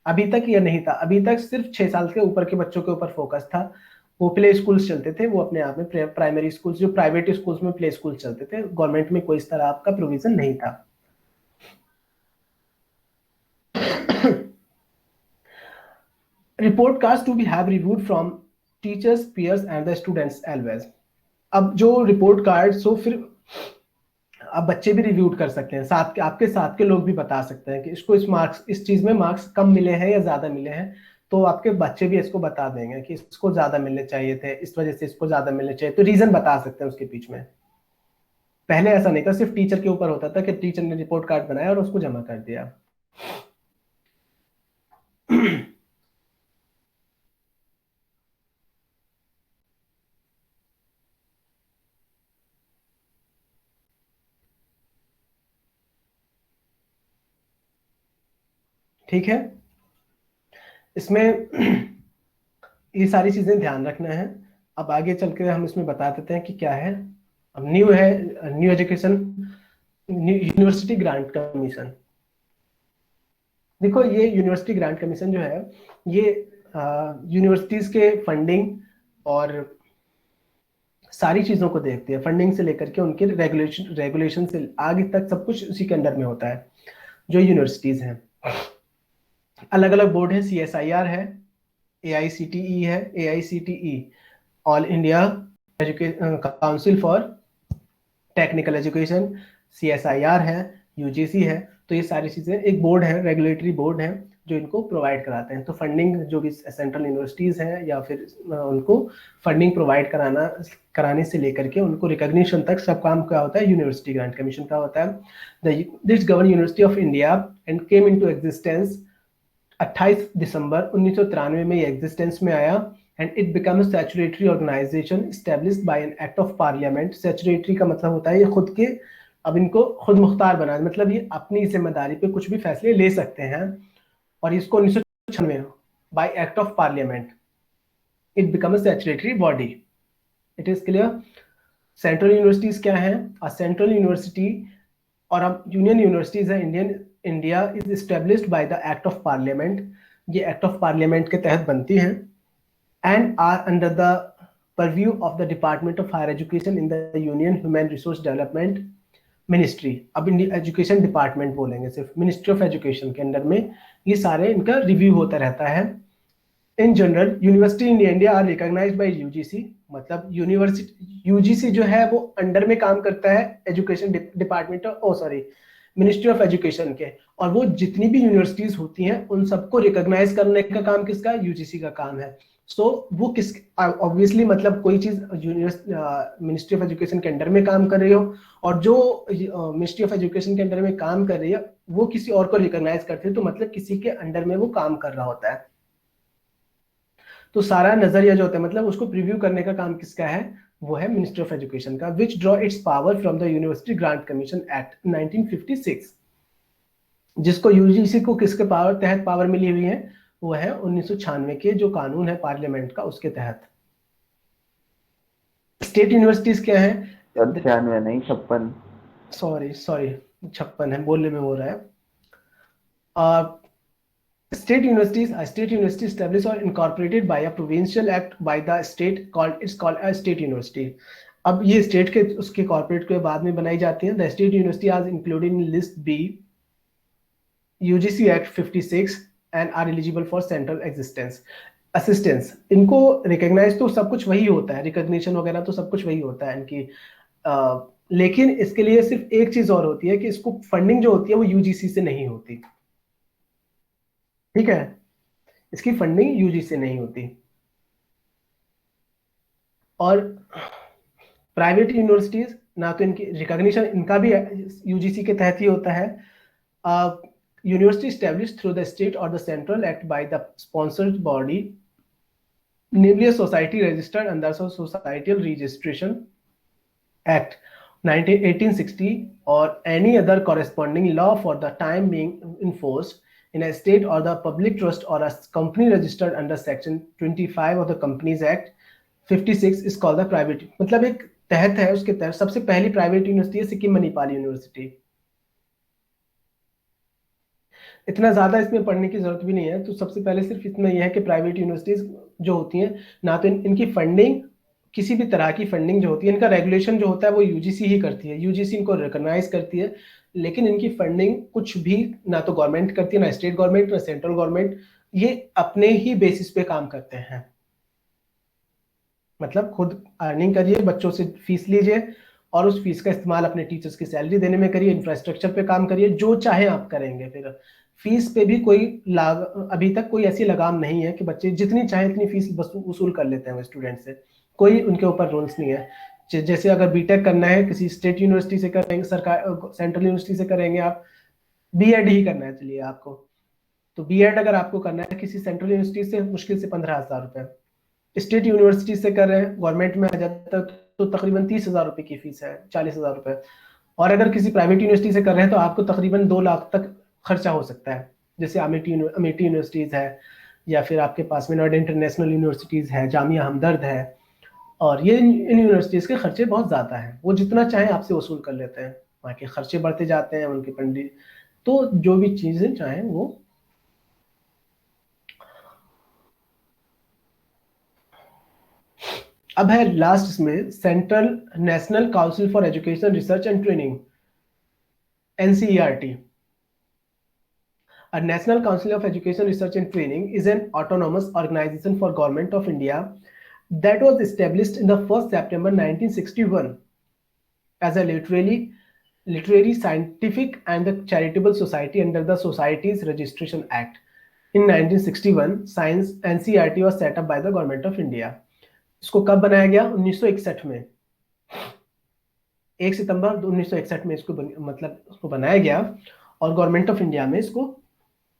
अभी तक यह नहीं था, अभी तक सिर्फ 6 साल के ऊपर के बच्चों के ऊपर फोकस था। वो प्ले स्कूल्स चलते थे, वो अपने आप में प्राइमरी स्कूल्स, जो प्राइवेट स्कूल्स में प्ले स्कूल चलते थे, गवर्नमेंट में कोई इस तरह आपका प्रोविजन नहीं था। Report cards to be have reviewed from teachers, peers and the students always. अब जो रिपोर्ट कार्ड, सो फिर अब बच्चे भी रिव्यू कर सकते हैं, आपके साथ के लोग भी बता सकते हैं कि इसको इस चीज में मार्क्स कम मिले हैं या ज्यादा मिले हैं, तो आपके बच्चे भी इसको बता देंगे कि इसको ज्यादा मिलने चाहिए थे, इस वजह से इसको ज्यादा मिलने चाहिए, तो रीजन बता सकते हैं उसके बीच में। पहले ऐसा नहीं था, सिर्फ टीचर के ऊपर होता था कि टीचर ने रिपोर्ट कार्ड बनाया और उसको जमा कर दिया। ठीक है, इसमें ये सारी चीजें ध्यान रखना है। अब आगे चल के हम इसमें बता देते हैं कि क्या है। अब new education university grant commission. देखो ये यूनिवर्सिटी ग्रांट कमीशन जो है, ये यूनिवर्सिटीज के फंडिंग और सारी चीजों को देखती है, फंडिंग से लेकर के उनके रेगुलेशन से आगे तक सब कुछ उसी के अंडर में होता है। जो यूनिवर्सिटीज हैं, अलग अलग बोर्ड है, CSIR है, AICTE है, AICTE all India council for technical education, CSIR है, UGC है। तो ये सारी चीजें एक बोर्ड है, रेगुलेटरी बोर्ड है जो इनको प्रोवाइड कराते हैं। तो फंडिंग जो भी सेंट्रल यूनिवर्सिटीज हैं या फिर उनको फंडिंग प्रोवाइड कराने से लेकर के उनको रिकॉग्निशन तक सब काम क्या होता है, यूनिवर्सिटी ग्रांट कमीशन का होता है। This govern university of India and came into existence 28 दिसंबर 1993 में ये एग्जिस्टेंस में आया and it become a statutory organisation established by an act of parliament. Statutory का मतलब होता है ये खुद के, अब इनको खुद मुख्तार बना, मतलब ये अपनी जिम्मेदारी पे कुछ भी फैसले ले सकते हैं। और इसको 1996 by act of parliament it become a statutory body. It is clear. Central universities क्या है, सेंट्रल यूनिवर्सिटी और अब यूनियन यूनिवर्सिटीज है। India is established by the act of parliament, ये एक्ट ऑफ पार्लियामेंट के तहत बनती हैं and are under the purview of the department of higher education in the union human resource development ministry. अब education department बोलेंगे, सिर्फ ministry of education के under में ये सारे इनका रिव्यू होता रहता है। In general university in India are recognised by UGC, मतलब यूनिवर्सिटी UGC जो है वो अंडर में काम करता है education department, ministry of education के, और वो जितनी भी यूनिवर्सिटीज होती हैं उन सबको रिकॉग्नाइज करने का काम किसका, यूजीसी का काम है। सो वो किस, ऑब्वियसली मतलब कोई चीज मिनिस्ट्री ऑफ एजुकेशन के अंडर में काम कर रही हो, और जो मिनिस्ट्री ऑफ एजुकेशन के अंडर में काम कर रही है वो किसी और को रिकॉग्नाइज करती है, तो मतलब किसी के अंडर में वो काम कर रहा होता है। तो सारा नजरिया जो होता है मतलब उसको प्रीव्यू करने का काम किसका है, वो है मिनिस्ट्री ऑफ एजुकेशन का, which draw its power from the university grant commission act 1956, जिसको यूजीसी को किसके पावर तहत पावर मिली हुई है, वो है 1996 के जो कानून है पार्लियामेंट का, उसके तहत। स्टेट यूनिवर्सिटीज क्या है, 96 नहीं 56। सॉरी 56 है, बोलने में हो रहा है। State universities, a state university established or incorporated by a provincial act by the state it's called a state university. अब ये स्टेट के उसके कॉर्पोरेट के बाद में बनाई जाती हैं। The state university as included in list B UGC act 56 and are eligible for central assistance. इनको रिकॉग्नाइज तो सब कुछ वही होता है, रिकॉग्निशन वगैरह तो सब कुछ वही होता है इनकी, लेकिन इसके लिए सिर्फ एक चीज और होती है कि इसको फंडिंग जो होती है वो यूजीसी से नहीं होती, ठीक है, इसकी फंडिंग यूजीसी से नहीं होती। और प्राइवेट यूनिवर्सिटीज ना तो इनकी रिकॉग्निशन इनका भी यूजीसी के तहत ही होता है। University established through the state और the central act by the sponsored body, namely society registered under societal registration act 1860 और any other corresponding law for the time being enforced in a state or the public trust or a company registered under section 25 of the Companies Act 56 is called the private, मतलब एक तहत है, उसके तहत सबसे पहली private university है Sikkim Manipal university. इतना ज्यादा इसमें पढ़ने की जरूरत भी नहीं है, तो सबसे पहले सिर्फ इतना यह है कि प्राइवेट यूनिवर्सिटीज जो होती हैं ना तो इनकी फंडिंग, किसी भी तरह की फंडिंग जो होती है, इनका रेगुलेशन जो होता है वो यूजीसी ही करती है, यूजीसी इनको रिकॉग्नाइज करती है, लेकिन इनकी फंडिंग कुछ भी ना तो गवर्नमेंट करती है, ना स्टेट गवर्नमेंट ना सेंट्रल गवर्नमेंट, ये अपने ही बेसिस पे काम करते हैं। मतलब खुद अर्निंग करिए, बच्चों से फीस लीजिए और उस फीस का इस्तेमाल अपने टीचर्स की सैलरी देने में करिए, इंफ्रास्ट्रक्चर पे काम करिए, जो चाहे आप करेंगे। फिर फीस पे भी कोई अभी तक कोई ऐसी लगाम नहीं है कि बच्चे जितनी चाहे इतनी फीस वसूल कर लेते हैं वो स्टूडेंट से, कोई उनके ऊपर रूल्स नहीं है। जैसे अगर बीटेक करना है किसी स्टेट यूनिवर्सिटी से करेंगे, सरकार सेंट्रल यूनिवर्सिटी से करेंगे, आप बीएड ही करना है चलिए आपको, तो बीएड अगर आपको करना है किसी सेंट्रल यूनिवर्सिटी से मुश्किल से 15,000 रुपए, स्टेट यूनिवर्सिटी से कर रहे हैं गवर्नमेंट में आ जाता है तो तकरीबन 30,000 रुपए की फीस है, 40,000 रुपए। और अगर किसी प्राइवेट यूनिवर्सिटी से कर रहे हैं तो आपको तकरीबन 2 लाख तक खर्चा हो सकता है। जैसे अमेठी यूनिवर्सिटीज है, या फिर आपके पास में नोएडा इंटरनेशनल यूनिवर्सिटीज है, जामिया हमदर्द है, और ये इन यूनिवर्सिटीज के खर्चे बहुत ज्यादा हैं, वो जितना चाहे आपसे वसूल कर लेते हैं, वहाँ के खर्चे बढ़ते जाते हैं, उनके पंडित तो जो भी चीजें चाहें वो। अब है लास्ट इसमें central national council for education research and training, NCERT। A National Council of Education Research and Training is an autonomous organization for Government of India that was established in the 1st September 1961 as a literary, scientific and the charitable society under the Societies Registration Act. In 1961, Science NCERT was set up by the Government of India. इसको कब बनाया गया? 1961 में, 1 सितंबर 1961 में इसको मतलब उसको बनाया गया और गवर्नमेंट ऑफ इंडिया में इसको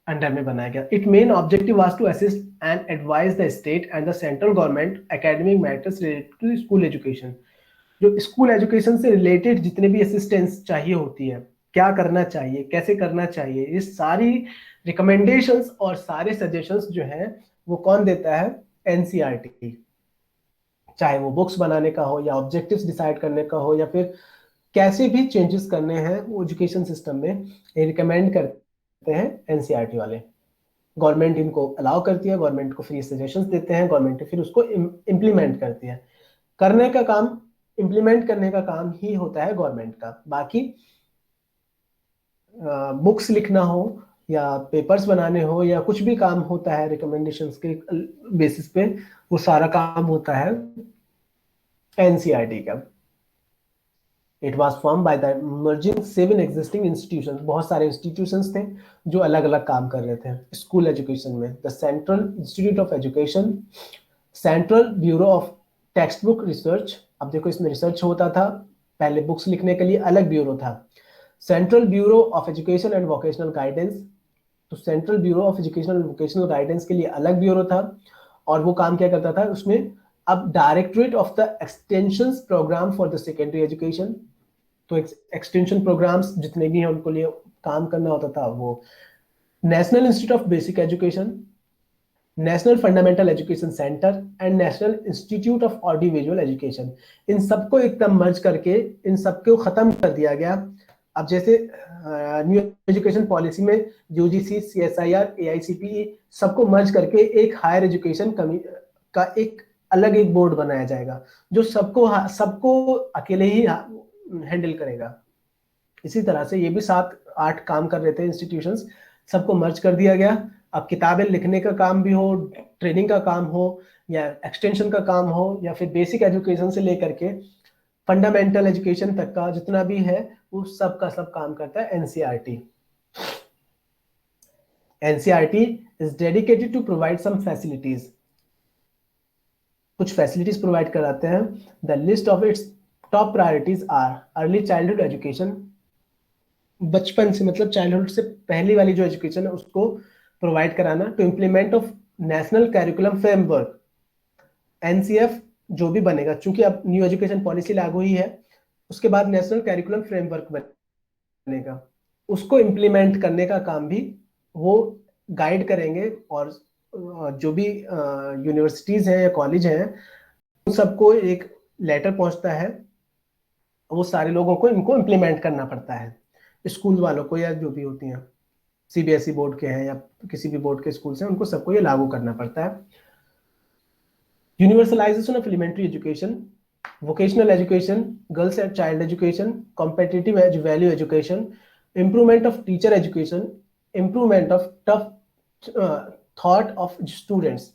अंडर में बनाया गया। It main objective was to assist and advise the state and the central government academic matters related to school education. जो स्कूल एजुकेशन से रिलेटेड जितने भी असिस्टेंस चाहिए होती है, क्या करना चाहिए, कैसे करना चाहिए, ये सारी रिकमेंडेशंस और सारे सजेशंस जो हैं वो कौन देता है? NCERT। चाहे वो बुक्स बनाने का हो या ऑब्जेक्टिव्स डिसाइड करने का हो या फिर कैसे भी चेंजेस करने हैं वो एजुकेशन सिस्टम में, ये रिकमेंड करते हैं NCERT वाले। गवर्नमेंट इनको अलाउ करती है, गवर्नमेंट को फ्री सजेशंस देते हैं, गवर्नमेंट फिर उसको इम्प्लीमेंट करती है। करने का काम, इम्प्लीमेंट करने का काम ही होता है गवर्नमेंट का। बाकी बुक्स लिखना हो या पेपर्स बनाने हो या कुछ भी काम होता है रिकमेंडेशंस के बेसिस पे, वो सारा काम होता है NCERT का। It was form by the merging 7 existing institutions, बहुत सारे इंस्टीट्यूशंस थे जो अलग अलग काम कर रहे थे स्कूल एजुकेशन में। The central institute of education, central bureau of text book research, अब देखो इसमें रिसर्च होता था, पहले बुक्स लिखने के लिए अलग ब्यूरो था। Central bureau of education and vocational guidance, तो central bureau of educational and vocational guidance के लिए अलग ब्यूरो था, और वो काम क्या करता था उसमें, अब directorate of the extension program for the secondary education, तो एक्सटेंशन प्रोग्राम्स जितने भी हैं उनको लिए काम करना होता था वो। National institute of basic education, national fundamental education centre and national institute of audio visual education, इन सबको एकदम मर्ज करके इन सबको खत्म कर दिया गया। अब जैसे न्यू एजुकेशन पॉलिसी में यूजीसी, सीएसआईआर, एआईसीटीई सबको मर्ज करके एक हायर एजुकेशन का एक अलग एक बोर्ड बनाया जाएगा जो सबको अकेले ही हैंडल करेगा। इसी तरह से ये भी 7-8 काम कर रहे थे इंस्टीट्यूशंस, सबको मर्ज कर दिया गया। अब किताबें लिखने का काम भी हो, ट्रेनिंग का काम हो, या एक्सटेंशन का काम हो, या फिर बेसिक एजुकेशन से लेकर के फंडामेंटल एजुकेशन तक का जितना भी है वो सब का सब काम करता है NCERT. NCERT is dedicated to provide some facilities, कुछ फैसिलिटीज प्रोवाइड कराते हैं। The list of its top priorities are early childhood education, बचपन से मतलब चाइल्डहुड से पहली वाली जो एजुकेशन है उसको प्रोवाइड कराना। To implement of national curriculum framework, NCF जो भी बनेगा, चूंकि अब न्यू एजुकेशन पॉलिसी लागू हुई है, उसके बाद नेशनल कैरिकुलम फ्रेमवर्क बनेगा, उसको इम्प्लीमेंट करने का काम भी वो गाइड करेंगे। और जो भी यूनिवर्सिटीज हैं या कॉलेज हैं उन सबको एक लेटर पहुंचता है, वो सारे लोगों को इनको इम्प्लीमेंट करना पड़ता है, स्कूल वालों को या जो भी होती हैं, सीबीएसई बोर्ड के हैं या किसी भी बोर्ड के स्कूल से, उनको सबको ये लागू करना पड़ता है। Universalisation of elementary education, vocational education, girls and child education, competitive value education, improvement of teacher education, improvement of thought of students।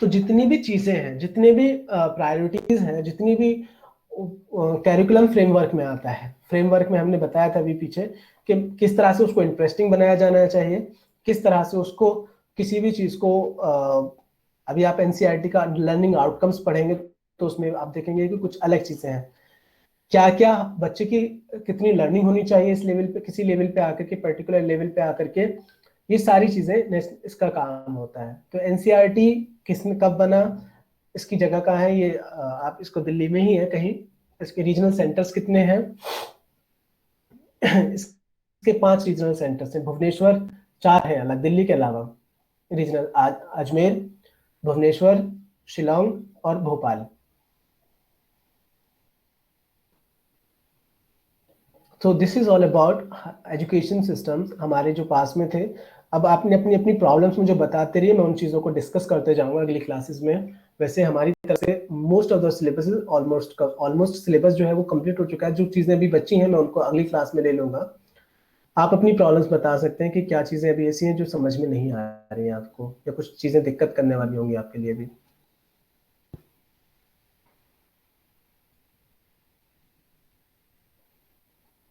तो जितनी भी चीजें हैं, जितने भी प्रायोरिटीज हैं, जितनी भी कैरिकुलम फ्रेमवर्क में आता है, फ्रेमवर्क में हमने बताया था अभी पीछे कि किस तरह से उसको इंटरेस्टिंग बनाया जाना चाहिए, किस तरह से उसको किसी भी चीज को अभी आप एनसीईआरटी का लर्निंग आउटकम्स पढ़ेंगे तो उसमें आप देखेंगे कि कुछ अलग चीजें हैं, क्या क्या बच्चे की कितनी लर्निंग होनी चाहिए इस लेवल पे, किसी लेवल पे आकर के, पर्टिकुलर लेवल पे आकर के, ये सारी चीजें इसका काम होता है। तो एनसीईआरटी किसने कब बना, इसकी जगह कहाँ है, ये आप इसको दिल्ली में ही है कहीं, इसके रीजनल सेंटर्स कितने हैं, इसके 5 रीजनल सेंटर्स हैं, भुवनेश्वर 4 हैं अलग दिल्ली के अलावा रीजनल, अजमेर, भुवनेश्वर, शिलोंग और भोपाल। तो this is all about education systems हमारे जो पास में थे। अब आपने अपनी अपनी प्रॉब्लम्स मुझे बताते रहिए, मैं उन चीज़ों को डिस्कस करते जाऊंगा अगली क्लासेस में। वैसे हमारी तरफ से most of the syllabus almost syllabus जो है वो कंप्लीट हो चुका है। जो चीज़ें अभी बची हैं मैं उनको अगली क्लास में ले लूंगा। आप अपनी प्रॉब्लम्स बता सकते हैं कि क्या चीज़ें अभी ऐसी हैं जो समझ में नहीं आ रही हैं आपको, या कुछ चीज़ें दिक्कत करने वाली होंगी आपके लिए भी।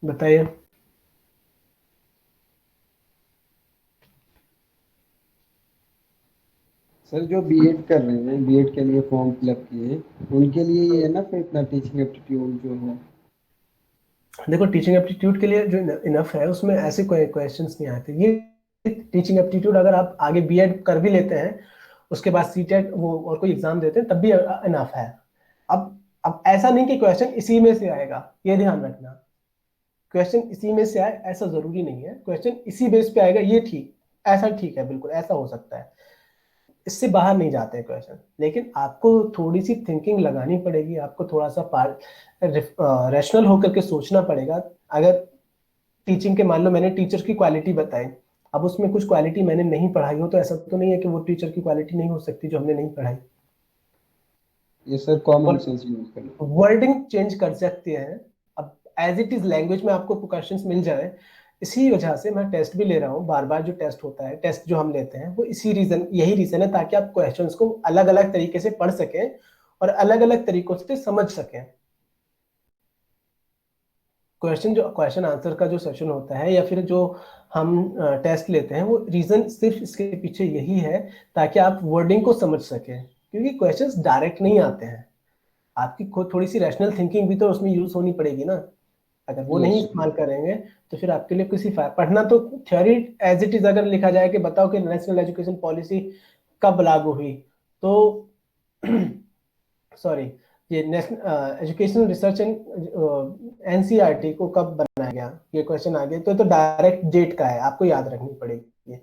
बताइए। सर जो बीएड कर रहे हैं, बीएड के लिए फॉर्म फिलअप किए, उनके लिए ये है ना फिर इतना टीचिंग एप्टीट्यूड जो है? देखो टीचिंग एप्टीट्यूड के लिए जो इनफ है उसमें ऐसे कोई क्वेश्चंस नहीं आते। ये टीचिंग एप्टीट्यूड अगर आप आगे बीएड कर भी लेते हैं, उसके बाद सीटेट वो और कोई एग्जाम देते हैं, तब भी इनफ है। अब ऐसा नहीं कि क्वेश्चन इसी में से आएगा, ये ध्यान रखना। क्वेश्चन इसी में से आए ऐसा जरूरी नहीं है, क्वेश्चन इसी बेस पे आएगा ये ठीक, ऐसा ठीक है, बिल्कुल ऐसा हो सकता है, इससे बाहर नहीं जाते हैं क्वेश्चन। लेकिन आपको थोड़ी सी थिंकिंग लगानी पड़ेगी, आपको थोड़ा सा रैशनल होकर के सोचना पड़ेगा। अगर टीचिंग के मान लो मैंने टीचर की क्वालिटी बताई, अब उसमें कुछ क्वालिटी मैंने नहीं पढ़ाई हो, तो ऐसा तो नहीं है कि वो टीचर की क्वालिटी नहीं हो सकती जो हमने नहीं पढ़ाई। ये सर कॉमन सेंस यूज करना, वर्डिंग चेंज कर सकते हैं। अब एज इट इज लैंग्वेज में आपको क्वेश्चंस मिल जाए, इसी वजह से मैं टेस्ट भी ले रहा हूँ बार बार। जो टेस्ट होता है, टेस्ट जो हम लेते हैं वो यही रीजन है, ताकि आप क्वेश्चंस को अलग अलग तरीके से पढ़ सकें और अलग अलग तरीकों से समझ सकें। क्वेश्चन आंसर का जो सेशन होता है या फिर जो हम टेस्ट लेते हैं, वो रीजन सिर्फ इसके पीछे यही है ताकि आप वर्डिंग को समझ सकें, क्योंकि क्वेश्चंस डायरेक्ट नहीं आते हैं। आपकी खुद थोड़ी सी रैशनल थिंकिंग भी तो उसमें यूज होनी पड़ेगी ना। अगर वो नहीं इस्तेमाल करेंगे तो फिर आपके लिए किसी पढ़ना तो थ्योरी एज इट इज अगर लिखा जाए कि बताओ कि नेशनल एजुकेशन पॉलिसी कब लागू हुई, तो सॉरी, ये national educational research and NCERT को कब बनाया गया, ये क्वेश्चन आ गया तो डायरेक्ट डेट का है, आपको याद रखनी पड़ेगी।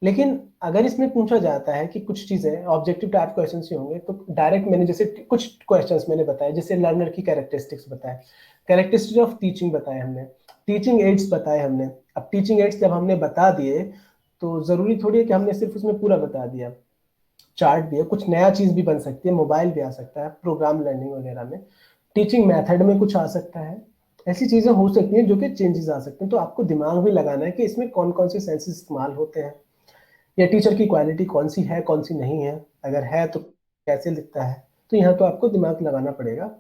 लेकिन अगर इसमें पूछा जाता है कि कुछ चीजें ऑब्जेक्टिव टाइप क्वेश्चन ही होंगे, तो डायरेक्ट मैंने जैसे कुछ क्वेश्चंस मैंने बताए, जैसे लर्नर की कैरेक्टरिस्टिक्स बताए, कैरेक्टरिस्टिक्स ऑफ टीचिंग बताए हमने, टीचिंग एड्स बताए हमने। अब टीचिंग एड्स जब हमने बता दिए तो जरूरी थोड़ी है कि हमने सिर्फ उसमें पूरा बता दिया, चार्ट भी है, कुछ नया चीज भी बन सकती है, मोबाइल भी आ सकता है, प्रोग्राम लर्निंग वगैरह में, टीचिंग मेथड में कुछ आ सकता है, ऐसी चीजें हो सकती हैं जो कि चेंजेस आ सकते हैं। तो आपको दिमाग भी लगाना है कि इसमें कौन कौन से सेंसेस इस्तेमाल होते हैं, या टीचर की क्वालिटी कौन सी है कौन सी नहीं है, अगर है तो कैसे लिखता है। तो यहाँ तो आपको दिमाग लगाना पड़ेगा।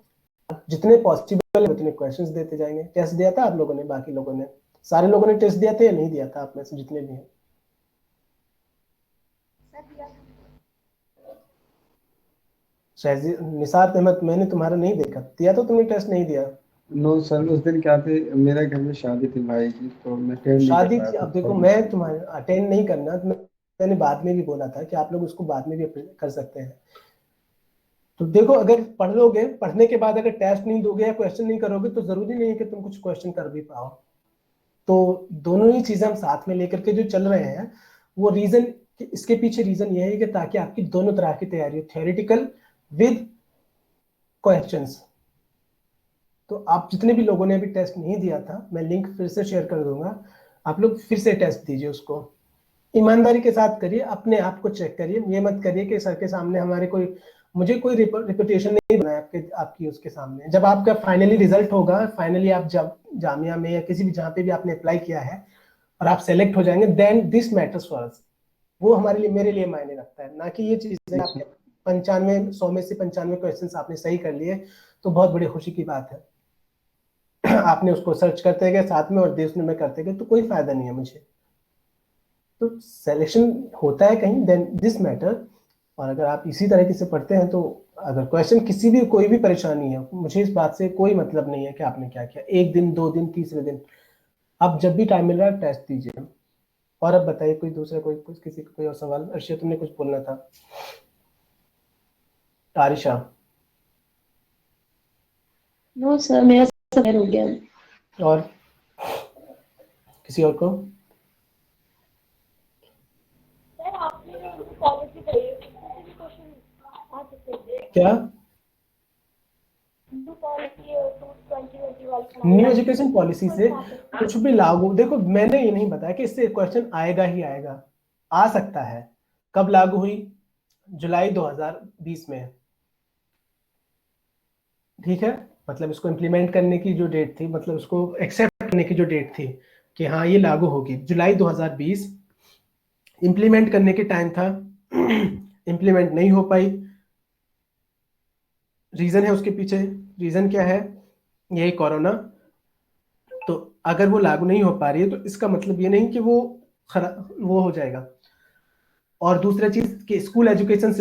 जितने पॉसिबल उतने क्वेश्चंस देते जाएंगे। टेस्ट दिया था आप लोगों ने, बाकी लोगों ने, सारे लोगों ने टेस्ट दिया था या नहीं दिया था आप में से जितने भी हैं? निसार अहमद, मैंने तुम्हारा नहीं देखा, दिया तो तुमने टेस्ट नहीं दिया? नो सर, उस दिन क्या थे, मेरे घर में शादी थी भाई की, तो मैं अटेंड नहीं कर शादी पाया थी। था। अब देखो, मैं तुम्हारे अटेंड नहीं करना, तो मैंने बाद में भी बोला था कि आप लोग उसको बाद में भी कर सकते हैं। तो देखो, अगर पढ़ लोगे, पढ़ने के बाद अगर टेस्ट नहीं दोगे या क्वेश्चन नहीं करोगे तो जरूरी नहीं है कि तुम कुछ क्वेश्चन कर भी पाओ। तो दोनों ही चीजें हम साथ में लेकर के जो चल रहे हैं, वो रीजन, इसके पीछे रीजन ये है कि ताकि आपकी दोनों तरह की तैयारी हो, थ्योरेटिकल विद क्वेश्चंस। तो आप जितने भी लोगों ने अभी टेस्ट नहीं दिया था, मैं लिंक फिर से शेयर कर दूंगा, आप लोग फिर से टेस्ट दीजिए, उसको ईमानदारी के साथ करिए, अपने आप को चेक करिए। ये मत करिए कि सर के सामने हमारे मुझे कोई रिपुटेशन नहीं बना है आपकी उसके सामने। जब आपका फाइनली रिजल्ट होगा, फाइनली आप जब जामिया में या किसी भी जहाँ पे भी आपने अप्लाई किया है और आप सेलेक्ट हो जाएंगे, then this matters for us. वो हमारे लिए, मेरे लिए मायने रखता है, ना कि ये चीजें आपके 95 100 में से 95 क्वेश्चन आपने सही कर लिए तो बहुत बड़ी खुशी की बात है। आपने उसको सर्च करते गए साथ में और देखने में करते गए तो कोई फायदा नहीं है मुझे। तो सिलेक्शन होता है कहीं, देन दिस मैटर। और अगर आप इसी तरीके से पढ़ते हैं तो अगर क्वेश्चन किसी भी, कोई भी परेशानी है, मुझे इस बात से कोई मतलब नहीं है कि आपने क्या किया, एक दिन 2 दिन तीसरे दिन, आप जब भी टाइम मिल रहा है टेस्ट दीजिए। और अब बताइए कोई दूसरा, कोई कुछ, किसी का कोई और सवाल? अर्शिया, तुमने कुछ बोलना था? आरिशा? नो सर, मेरा सब हो गया। और किसी और को? क्या न्यू एजुकेशन पॉलिसी से कुछ भी लागू, देखो मैंने ये नहीं बताया कि इससे क्वेश्चन आएगा ही आएगा, आ सकता है। कब लागू हुई? जुलाई 2020 में, ठीक है। मतलब इसको इम्प्लीमेंट करने की जो डेट थी, मतलब उसको एक्सेप्ट करने की जो डेट थी कि हाँ ये लागू होगी, जुलाई 2020। इम्प्लीमेंट करने के टाइम था, इम्प्लीमेंट नहीं हो पाई। रीजन है उसके पीछे, रीजन क्या है? यही कोरोना। तो अगर वो लागू नहीं हो पा रही है तो इसका मतलब ये नहीं कि वो वो हो जाएगा। और दूसरा चीज कि स्कूल एजुकेशन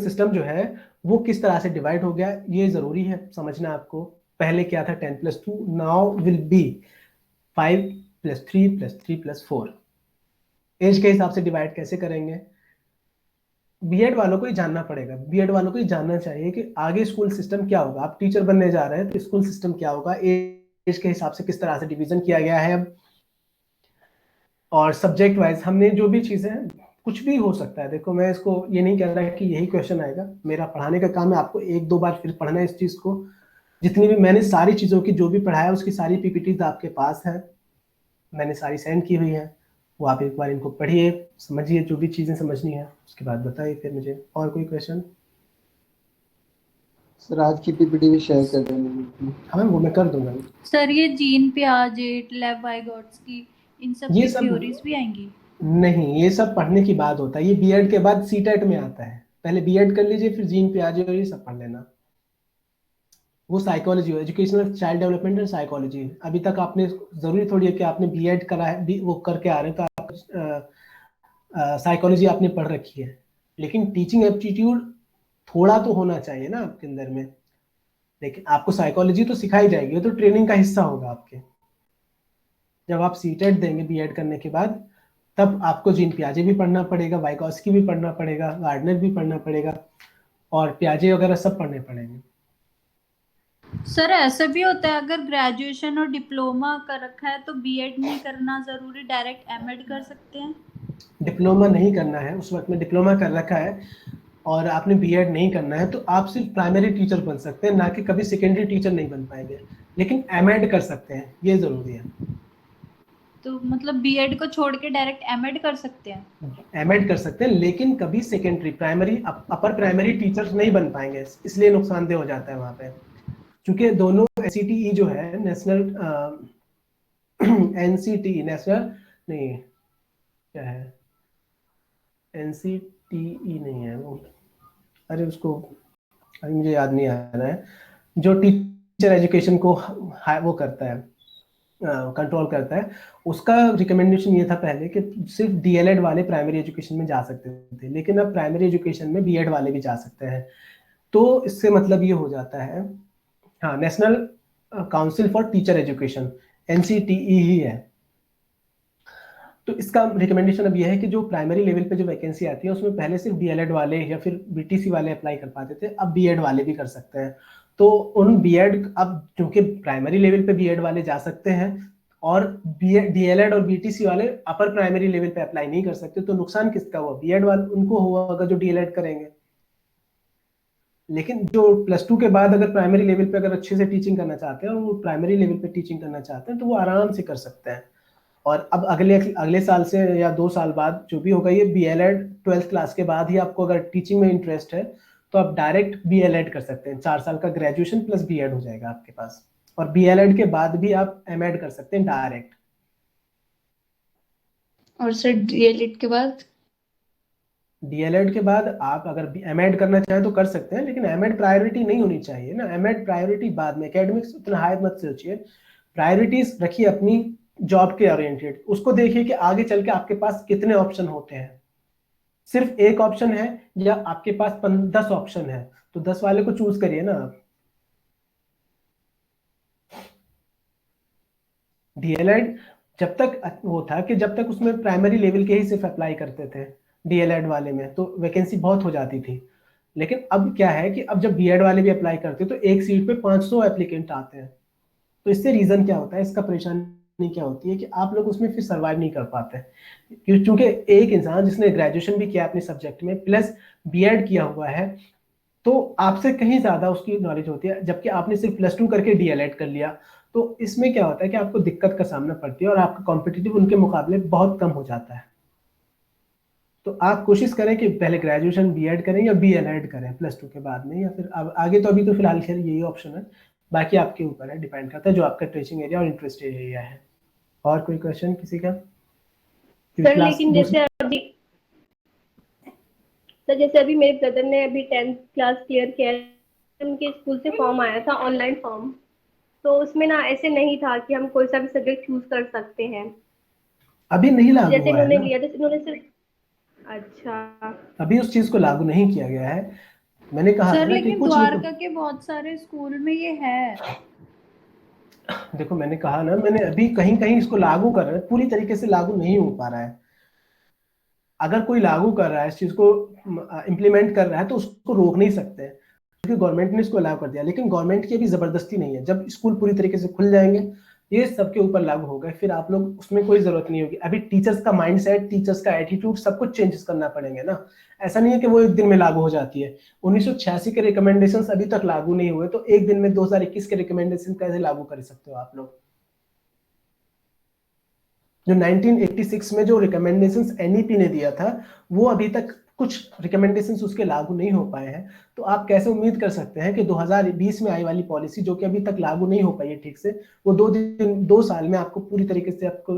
सिस्टम जो है वो किस तरह से डिवाइड हो गया, ये जरूरी है समझना आपको। पहले क्या था? 10+2, नाउ विल बी 5+3+3+4। एज के हिसाब से डिवाइड कैसे करेंगे? बीएड वालों को ही जानना पड़ेगा, बीएड वालों को ही जानना चाहिए कि आगे स्कूल सिस्टम क्या होगा। आप टीचर बनने जा रहे हैं तो स्कूल सिस्टम क्या होगा, एज के हिसाब से किस तरह से डिवीजन किया गया है अब, और सब्जेक्ट वाइज हमने जो भी चीजें हैं, कुछ भी हो सकता है। देखो मैं इसको ये नहीं कह रहा कि यही क्वेश्चन आएगा, मेरा पढ़ाने का काम है आपको 1-2 बार फिर पढ़ना है इस चीज को। जितनी भी मैंने सारी चीजों की जो भी पढ़ाया उसकी सारी पीपीटीज आपके पास है, मैंने सारी सेंड की हुई है, वो आप एक बार इनको पढ़िए, समझिए, जो भी चीजें समझनी है उसके बाद बताइए फिर मुझे। और कोई क्वेश्चन? सर आज की पीपीटी भी शेयर कर देंगे। हाँ वो मैं कर दूंगा। सर ये जीन पियाजेट, लेव वाइगॉट्स्की, इन सब ये की सब थ्योरीज भी आएंगी? नहीं, ये सब पढ़ने की बाद होता है, ये बीएड के बाद सीटेट में आता है। पहले बीएड कर लीजिए फिर जीन पियाजे और ये सब पढ़ लेना। वो साइकोलॉजी हो, educational child development and psychology. अभी तक आपने, जरूरी थोड़ी है कि आपने बीएड करा है, वो करके आ रहे हैं तो आप साइकोलॉजी आपने पढ़ रखी है, लेकिन टीचिंग एप्टीट्यूड थोड़ा तो होना चाहिए ना आपके अंदर में। लेकिन आपको साइकोलॉजी तो सिखाई जाएगी, वो तो ट्रेनिंग का हिस्सा होगा आपके। जब आप सीटेट देंगे बीएड करने के बाद, तब आपको जीन पियाजे भी पढ़ना पड़ेगा, वाइगॉस्की भी पढ़ना पड़ेगा, गार्डनर भी पढ़ना पड़ेगा, और पियाजे वगैरह सब पढ़ने पड़ेंगे। सर ऐसा भी होता है अगर ग्रेजुएशन और डिप्लोमा कर रखा है तो बीएड नहीं करना जरूरी, डायरेक्ट एमएड कर सकते हैं? डिप्लोमा नहीं करना है, उस वक्त में डिप्लोमा कर रखा है और आपने बीएड नहीं करना है, तो आप सिर्फ प्राइमरी टीचर बन सकते हैं, ना कि कभी सेकेंडरी टीचर नहीं बन पाएंगे, लेकिन एमएड कर सकते हैं, ये जरूरी है। तो मतलब बीएड को छोड़ के डायरेक्ट एमएड कर सकते हैं? एमएड कर सकते हैं, लेकिन कभी secondary, primary, upper primary teachers नहीं बन पाएंगे, इसलिए नुकसानदेह हो जाता है वहाँ पे। क्योंकि दोनों एनसीटीई जो है, नेशनल एनसीटीई, नेशनल नहीं, क्या है, एनसीटीई नहीं है वो, अरे उसको अभी मुझे याद नहीं आ रहा है, जो टीचर एजुकेशन को वो करता है, कंट्रोल करता है, उसका रिकमेंडेशन ये था पहले कि सिर्फ डीएलएड वाले प्राइमरी एजुकेशन में जा सकते थे, लेकिन अब प्राइमरी एजुकेशन में बीएड वाले भी जा सकते हैं। तो इससे मतलब ये हो जाता है, हाँ, national council for teacher education, NCTE ही है। तो इसका रिकमेंडेशन अब यह है कि जो प्राइमरी लेवल पे जो वैकेंसी आती है उसमें पहले सिर्फ डीएलएड वाले या फिर बीटीसी वाले अप्लाई कर पाते थे, अब बीएड वाले भी कर सकते हैं। तो उन बीएड, अब क्योंकि प्राइमरी लेवल पे बीएड वाले जा सकते हैं और डीएलएड और बीटीसी वाले अपर प्राइमरी लेवल पे अप्लाई नहीं कर सकते, तो नुकसान किसका हुआ? बीएड वाले उनको हुआ होगा जो डीएलएड करेंगे। लेकिन जो +2 के बाद अगर प्राइमरी लेवल पे अगर अच्छे से टीचिंग करना चाहते हैं और वो प्राइमरी लेवल पे टीचिंग करना चाहते हैं तो वो आराम से कर सकते हैं। और अब अगले साल से या 2 साल बाद जो भी होगा, ये बीएलएड 12th क्लास के बाद ही आपको अगर टीचिंग में इंटरेस्ट है तो आप डायरेक्ट बीएलएड कर सकते हैं, 4 साल का ग्रेजुएशन प्लस बीएड हो जाएगा आपके पास, और बीएलएड के बाद भी आप एमएड कर सकते हैं डायरेक्ट। और सर डीएलएड के बाद? डीएलएड के बाद आप अगर एमएड करना चाहें तो कर सकते हैं, लेकिन एमएड प्रायोरिटी नहीं होनी चाहिए ना, एमएड प्रायोरिटी बाद में। एकेडमिक्स उतना हाई मत सोचिए, प्रायोरिटीज रखिए अपनी जॉब के ओरिएंटेड, उसको देखिए कि आगे चल के आपके पास कितने ऑप्शन होते हैं। सिर्फ एक ऑप्शन है या आपके पास 10 ऑप्शन है, तो 10 वाले को चूज करिए ना आप। डीएलएड जब तक वो था कि जब तक उसमें प्राइमरी लेवल के ही सिर्फ अप्लाई करते थे डीएलएड वाले में, तो वैकेंसी बहुत हो जाती थी। लेकिन अब क्या है कि अब जब बीएड वाले भी अप्लाई करते हैं तो एक सीट पे 500 एप्लीकेंट आते हैं। तो इससे रीजन क्या होता है, इसका परेशानी क्या होती है कि आप लोग उसमें फिर सर्वाइव नहीं कर पाते, क्योंकि एक इंसान जिसने ग्रेजुएशन भी किया अपने सब्जेक्ट में प्लस बीएड किया हुआ है, तो आपसे कहीं ज्यादा उसकी नॉलेज होती है, जबकि आपने सिर्फ +2 करके डीएलएड कर लिया। तो इसमें क्या होता है कि आपको दिक्कत का सामना पड़ती है और आपका कॉम्पिटिटिव उनके मुकाबले बहुत कम हो जाता है। तो आप कोशिश करें कि पहले ग्रेजुएशन बीएड करें या बीएलएड करें +2 के बाद में, या फिर अब आगे तो अभी तो फिलहाल खैर यही ऑप्शन है, बाकी आपके ऊपर है, डिपेंड करता है जो आपका टीचिंग एरिया और इंटरेस्ट एरिया है। और कोई क्वेश्चन किसी का? सर लेकिन जैसे अभी मेरे ब्रदर ने अभी 10th क्लास क्लियर किया है, उनके स्कूल से फॉर्म आया था, ऑनलाइन फॉर्म, तो उसमें ना ऐसे नहीं था कि हम कोई सा भी सब्जेक्ट चूज कर सकते हैं। अभी नहीं लागू जैसे हुआ है इन्होंने ना? लिया, जैसे इन्होंने सिर्फ, अच्छा, अभी उस चीज को लागू नहीं किया गया है। मैंने कहा था सर ना कि लेकिन कुछ द्वारका के बहुत सारे स्कूल में ये है। देखो मैंने कहा ना, मैंने अभी कहीं कहीं इसको लागू कर रहे हैं, पूरी तरीके से लागू नहीं हो पा रहा है। अगर कोई लागू कर रहा है, इस चीज को इम्प्लीमेंट कर रहा है, तो उसको रोक नहीं सकते हैं, क्योंकि गवर्नमेंट ने इसको अलाउ कर दिया। लेकिन गवर्नमेंट की अभी जबरदस्ती नहीं है, जब स्कूल पूरी तरीके से खुल जाएंगे, ये सबके ऊपर लागू हो गए, फिर आप लोग उसमें कोई जरूरत नहीं होगी। अभी टीचर्स का माइंडसेट, टीचर्स का एटीट्यूड, सब कुछ चेंजेस करना पड़ेंगे ना। ऐसा नहीं है कि वो एक दिन में लागू हो जाती है। 1986 के रिकमेंडेशंस अभी तक लागू नहीं हुए, तो एक दिन में 2021 के रिकमेंडेशन कैसे लागू कर सकते हो आप लोग? जो 1986 में जो रिकमेंडेशंस एनईपी ने दिया था, वो अभी तक कुछ रिकमेंडेशंस उसके लागू नहीं हो पाए हैं। तो आप कैसे उम्मीद कर सकते हैं कि 2020 में आई वाली पॉलिसी, जो कि अभी तक लागू नहीं हो पाई है ठीक से, वो 2 साल में आपको पूरी तरीके से आपको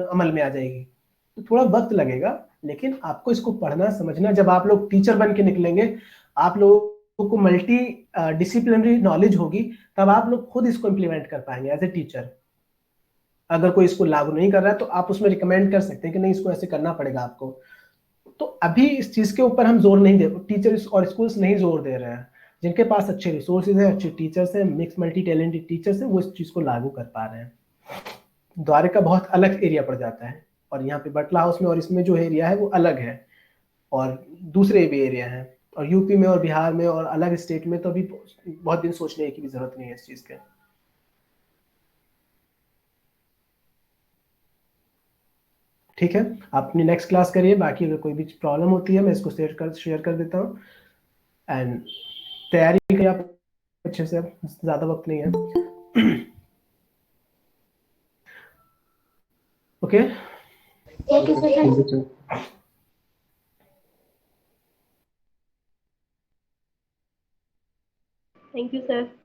अमल में आ जाएगी? तो थोड़ा वक्त लगेगा, लेकिन आपको इसको पढ़ना समझना, जब आप लोग टीचर बन के निकलेंगे, आप लोगों को मल्टी डिसिप्लिनरी नॉलेज होगी, तब आप लोग खुद इसको इम्प्लीमेंट कर पाएंगे एज ए टीचर। अगर कोई इसको लागू नहीं कर रहा है तो आप उसमें रिकमेंड कर सकते हैं कि नहीं इसको ऐसे करना पड़ेगा आपको। तो अभी इस चीज के ऊपर हम जोर नहीं दे, टीचर्स और स्कूल्स नहीं जोर दे रहे हैं। जिनके पास अच्छे रिसोर्सेज हैं, अच्छे टीचर्स हैं, मिक्स मल्टी टैलेंटेड टीचर्स हैं, वो इस चीज को लागू कर पा रहे हैं। द्वारका बहुत अलग एरिया पड़ जाता है, और यहाँ पे बटला हाउस में और इसमें जो एरिया है वो अलग है, और दूसरे भी एरिया हैं, और यूपी में और बिहार में और अलग स्टेट में तो अभी बहुत दिन सोचने की भी जरूरत नहीं है इस चीज के। ठीक है, आप अपनी नेक्स्ट क्लास करिए, बाकी अगर कोई भी प्रॉब्लम होती है मैं इसको शेयर कर देता हूँ। एंड तैयारी करिए आप अच्छे से, ज्यादा वक्त नहीं है। Okay, okay sir, thank you sir. Thank you sir.